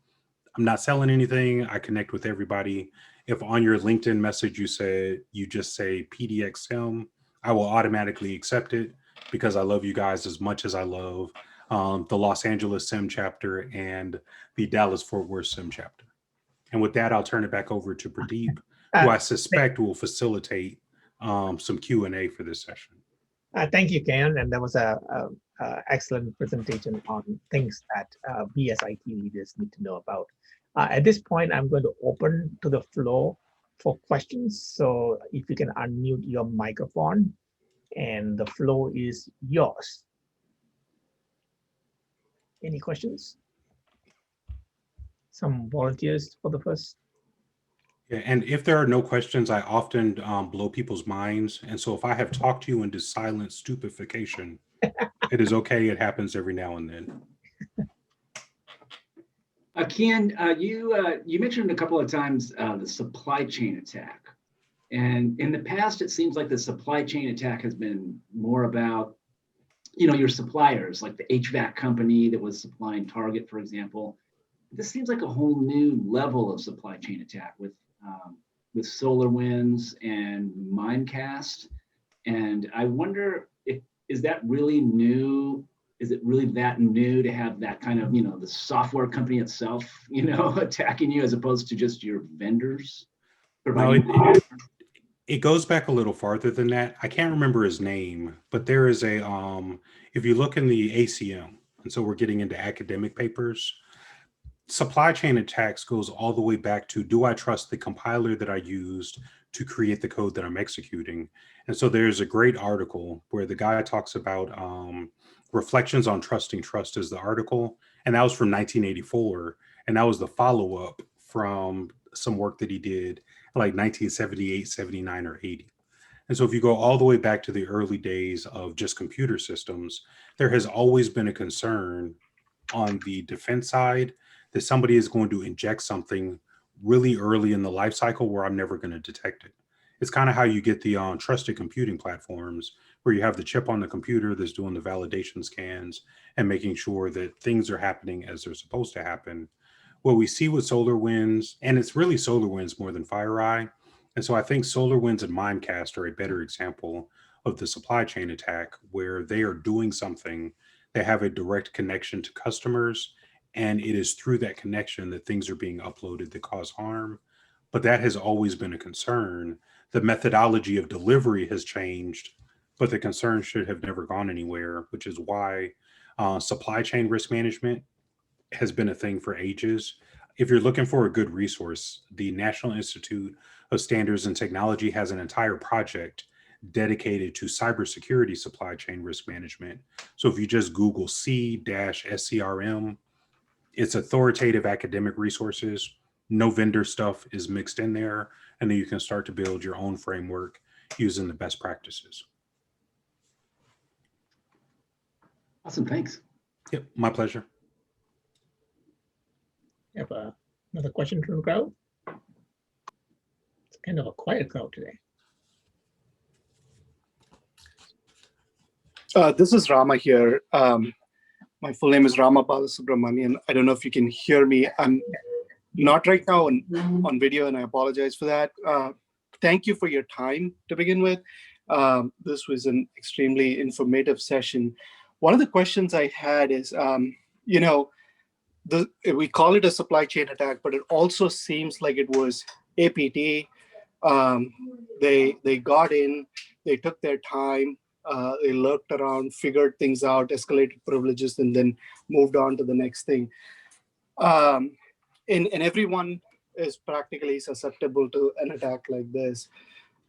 I'm not selling anything. I connect with everybody. If on your LinkedIn message you just say PDXM, I will automatically accept it, because I love you guys as much as I love the Los Angeles SIM chapter and the Dallas Fort Worth SIM chapter. And with that, I'll turn it back over to Pradeep, who I suspect will facilitate some Q&A for this session. Thank you, Keyaan, and that was a excellent presentation on things that we as IT leaders need to know about. At this point, I'm going to open to the floor for questions. So if you can unmute your microphone, and the floor is yours. Any questions? Some volunteers for the first. Yeah, and if there are no questions, I often blow people's minds. And so if I have talked to you into silent stupefaction, it is okay. It happens every now and then. Keyaan, you mentioned a couple of times the supply chain attack. And in the past, it seems like the supply chain attack has been more about, your suppliers, like the HVAC company that was supplying Target, for example. This seems like a whole new level of supply chain attack with SolarWinds and Mimecast. And I wonder, is that really new? Is it really that new to have that kind of, the software company itself, attacking you as opposed to just your vendors? No, it goes back a little farther than that. I can't remember his name, but there is a, if you look in the ACM, and so we're getting into academic papers, supply chain attacks goes all the way back to, do I trust the compiler that I used to create the code that I'm executing? And so there's a great article where the guy talks about Reflections on Trusting Trust is the article. And that was from 1984. And that was the follow-up from some work that he did like 1978, 79, or 80. And so if you go all the way back to the early days of just computer systems, there has always been a concern on the defense side that somebody is going to inject something really early in the life cycle where I'm never going to detect it. It's kind of how you get the trusted computing platforms, where you have the chip on the computer that's doing the validation scans and making sure that things are happening as they're supposed to happen. What we see with SolarWinds, and it's really SolarWinds more than FireEye, and so I think SolarWinds and Mimecast are a better example of the supply chain attack, where they are doing something, they have a direct connection to customers, and it is through that connection that things are being uploaded that cause harm. But that has always been a concern. The methodology of delivery has changed, but the concern should have never gone anywhere, which is why supply chain risk management has been a thing for ages. If you're looking for a good resource, the National Institute of Standards and Technology has an entire project dedicated to cybersecurity supply chain risk management. So if you just Google C-SCRM, it's authoritative academic resources. No vendor stuff is mixed in there. And then you can start to build your own framework using the best practices. Awesome, thanks. Yep, my pleasure. You have another question from the crowd? It's kind of a quiet crowd today. This is Rama here. My full name is Rama Balasubramanian. I don't know if you can hear me. I'm not right now on video, and I apologize for that. Thank you for your time to begin with. This was an extremely informative session. One of the questions I had is, we call it a supply chain attack, but it also seems like it was APT. They got in, they took their time, they lurked around, figured things out, escalated privileges, and then moved on to the next thing. And everyone is practically susceptible to an attack like this.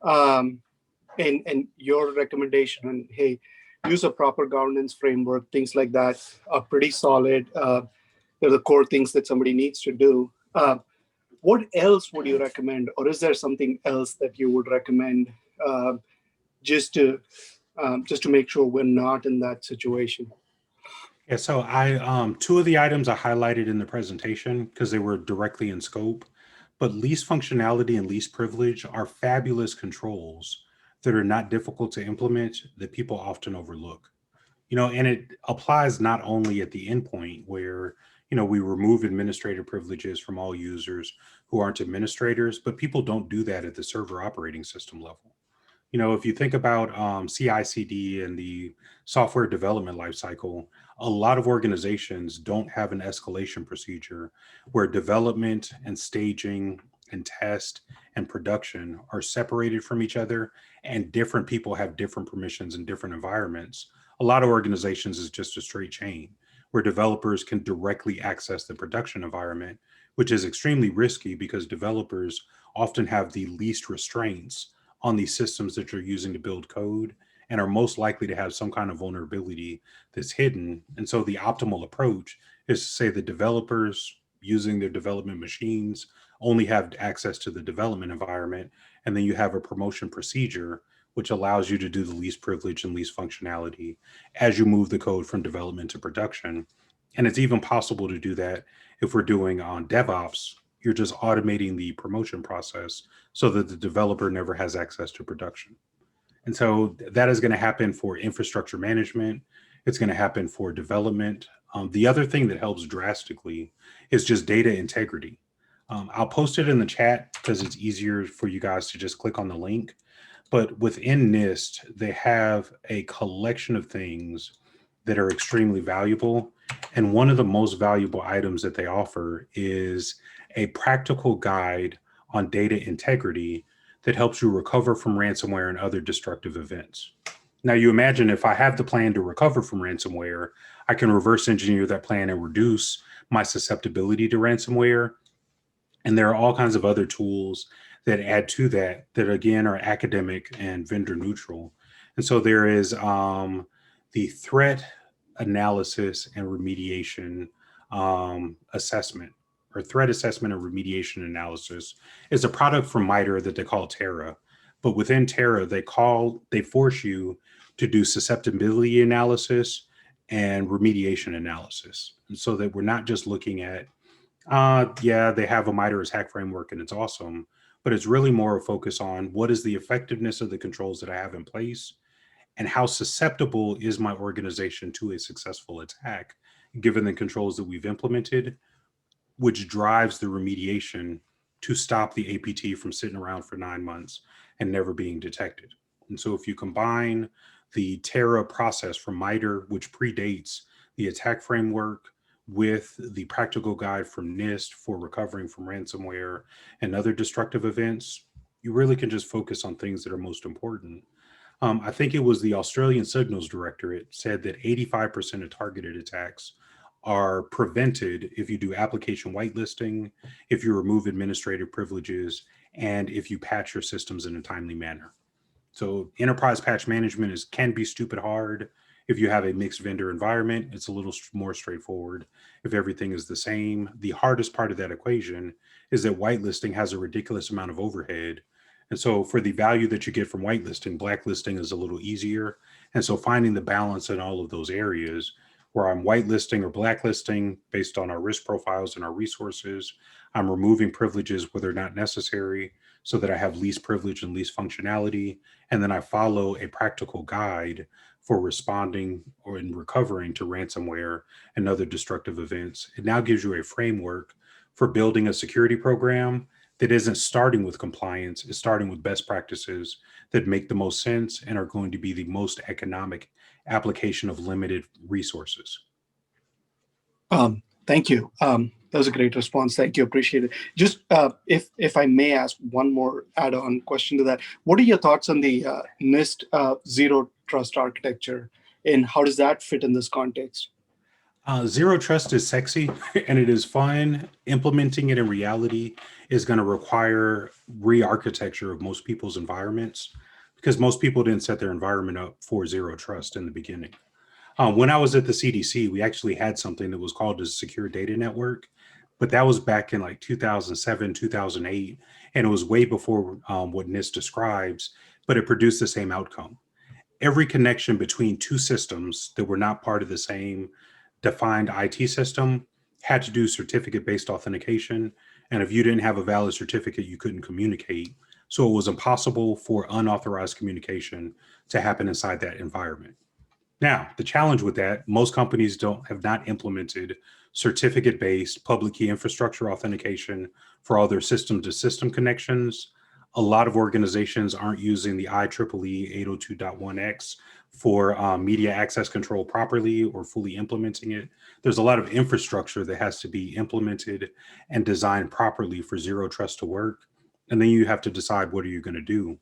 And your recommendation on, hey, use a proper governance framework, things like that are pretty solid. They're the core things that somebody needs to do. What else would you recommend, or is there something else that you would recommend just to make sure we're not in that situation? Yeah, so I two of the items I highlighted in the presentation because they were directly in scope, but least functionality and least privilege are fabulous controls that are not difficult to implement that people often overlook. And it applies not only at the endpoint where we remove administrative privileges from all users who aren't administrators, but people don't do that at the server operating system level. If you think about CI/CD and the software development lifecycle, a lot of organizations don't have an escalation procedure where development and staging and test and production are separated from each other, and different people have different permissions in different environments. A lot of organizations is just a straight chain where developers can directly access the production environment, which is extremely risky because developers often have the least restraints on these systems that you're using to build code and are most likely to have some kind of vulnerability that's hidden. And so the optimal approach is to say the developers using their development machines only have access to the development environment, and then you have a promotion procedure which allows you to do the least privilege and least functionality as you move the code from development to production. And it's even possible to do that if we're doing on DevOps. You're just automating the promotion process so that the developer never has access to production. And so that is going to happen for infrastructure management. It's going to happen for development. The other thing that helps drastically is just data integrity. I'll post it in the chat because it's easier for you guys to just click on the link. But within NIST, they have a collection of things that are extremely valuable. And one of the most valuable items that they offer is a practical guide on data integrity that helps you recover from ransomware and other destructive events. Now, you imagine if I have the plan to recover from ransomware, I can reverse engineer that plan and reduce my susceptibility to ransomware. And there are all kinds of other tools that add to that again are academic and vendor neutral. And so there is the threat analysis and remediation assessment, or threat assessment and remediation analysis is a product from MITRE that they call Terra. But within Terra, they force you to do susceptibility analysis and remediation analysis. And so that we're not just looking at, they have a MITRE hack framework and it's awesome, but it's really more a focus on what is the effectiveness of the controls that I have in place and how susceptible is my organization to a successful attack, given the controls that we've implemented, which drives the remediation to stop the APT from sitting around for 9 months and never being detected. And so if you combine the Terra process from MITRE, which predates the attack framework, with the practical guide from NIST for recovering from ransomware and other destructive events, you really can just focus on things that are most important. I think it was the Australian Signals Directorate said that 85% of targeted attacks are prevented if you do application whitelisting, if you remove administrative privileges, and if you patch your systems in a timely manner. So enterprise patch management can be stupid hard. If you have a mixed vendor environment, it's a little more straightforward. If everything is the same, the hardest part of that equation is that whitelisting has a ridiculous amount of overhead. And so for the value that you get from whitelisting, blacklisting is a little easier. And so finding the balance in all of those areas where I'm whitelisting or blacklisting based on our risk profiles and our resources. I'm removing privileges where they're not necessary so that I have least privilege and least functionality. And then I follow a practical guide for responding or in recovering to ransomware and other destructive events. It now gives you a framework for building a security program that isn't starting with compliance, it's starting with best practices that make the most sense and are going to be the most economic application of limited resources. Thank you. That was a great response. Thank you. Appreciate it. Just if I may ask one more add-on question to that, what are your thoughts on the NIST zero trust architecture, and how does that fit in this context? Zero trust is sexy and it is fun. Implementing it in reality is going to require re-architecture of most people's environments because most people didn't set their environment up for zero trust in the beginning. When I was at the CDC, we actually had something that was called a secure data network, but that was back in like 2007, 2008, and it was way before what NIST describes, but it produced the same outcome. Every connection between two systems that were not part of the same defined IT system had to do certificate-based authentication. And if you didn't have a valid certificate, you couldn't communicate. So it was impossible for unauthorized communication to happen inside that environment. Now, the challenge with that, most companies have not implemented certificate-based public key infrastructure authentication for all their system-to-system connections. A lot of organizations aren't using the IEEE 802.1x for media access control properly or fully implementing it. There's a lot of infrastructure that has to be implemented and designed properly for zero trust to work. And then you have to decide, what are you going to do?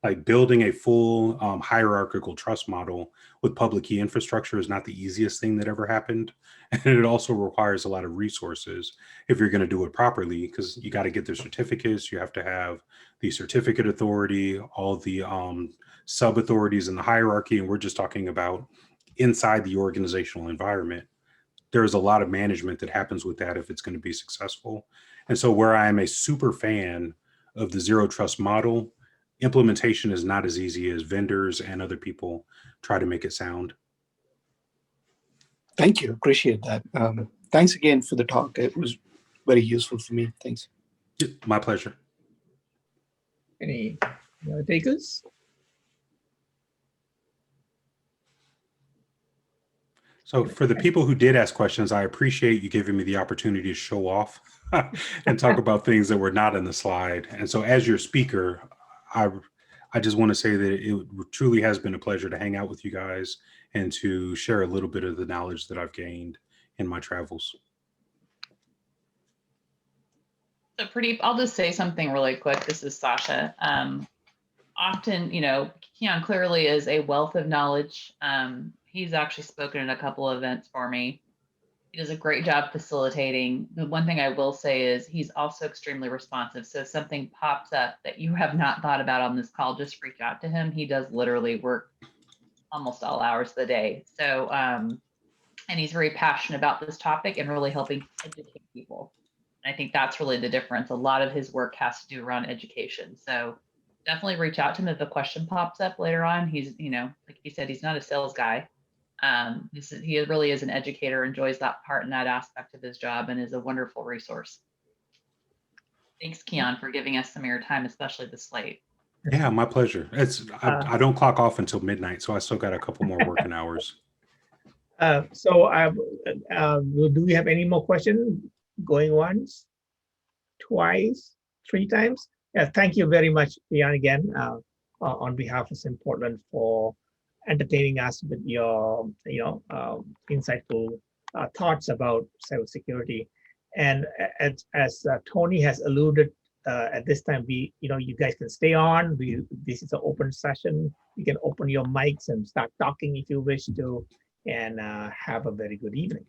Like building a full hierarchical trust model with public key infrastructure is not the easiest thing that ever happened. And it also requires a lot of resources if you're going to do it properly, because you got to get the certificates, you have to have the certificate authority, all the sub authorities in the hierarchy. And we're just talking about inside the organizational environment. There is a lot of management that happens with that if it's going to be successful. And so where I am a super fan of the zero trust model, implementation is not as easy as vendors and other people try to make it sound. Thank you. Appreciate that. Thanks again for the talk. It was very useful for me. Thanks. My pleasure. Any takers? So for the people who did ask questions, I appreciate you giving me the opportunity to show off and talk about things that were not in the slide. And so as your speaker, I just want to say that it truly has been a pleasure to hang out with you guys and to share a little bit of the knowledge that I've gained in my travels. So Pradeep, I'll just say something really quick. This is Sasha. Often, Keyaan clearly is a wealth of knowledge. He's actually spoken at a couple of events for me. He does a great job facilitating. The one thing I will say is he's also extremely responsive. So if something pops up that you have not thought about on this call, just reach out to him. He does literally work almost all hours of the day. So, and he's very passionate about this topic and really helping educate people. And I think that's really the difference. A lot of his work has to do around education. So definitely reach out to him if a question pops up later on. He's, like he said, he's not a sales guy. He really is an educator, enjoys that part and that aspect of his job, and is a wonderful resource. Thanks, Keyaan, for giving us some of your time, especially this late. Yeah, my pleasure. I don't clock off until midnight, so I still got a couple more working hours. Do we have any more questions? Going once, twice, three times? Yeah, thank you very much, Keyaan, again, on behalf of SIM Portland for entertaining us with your, insightful thoughts about cybersecurity. And as Tony has alluded, at this time, you guys can stay on. This is an open session. You can open your mics and start talking if you wish to, and have a very good evening.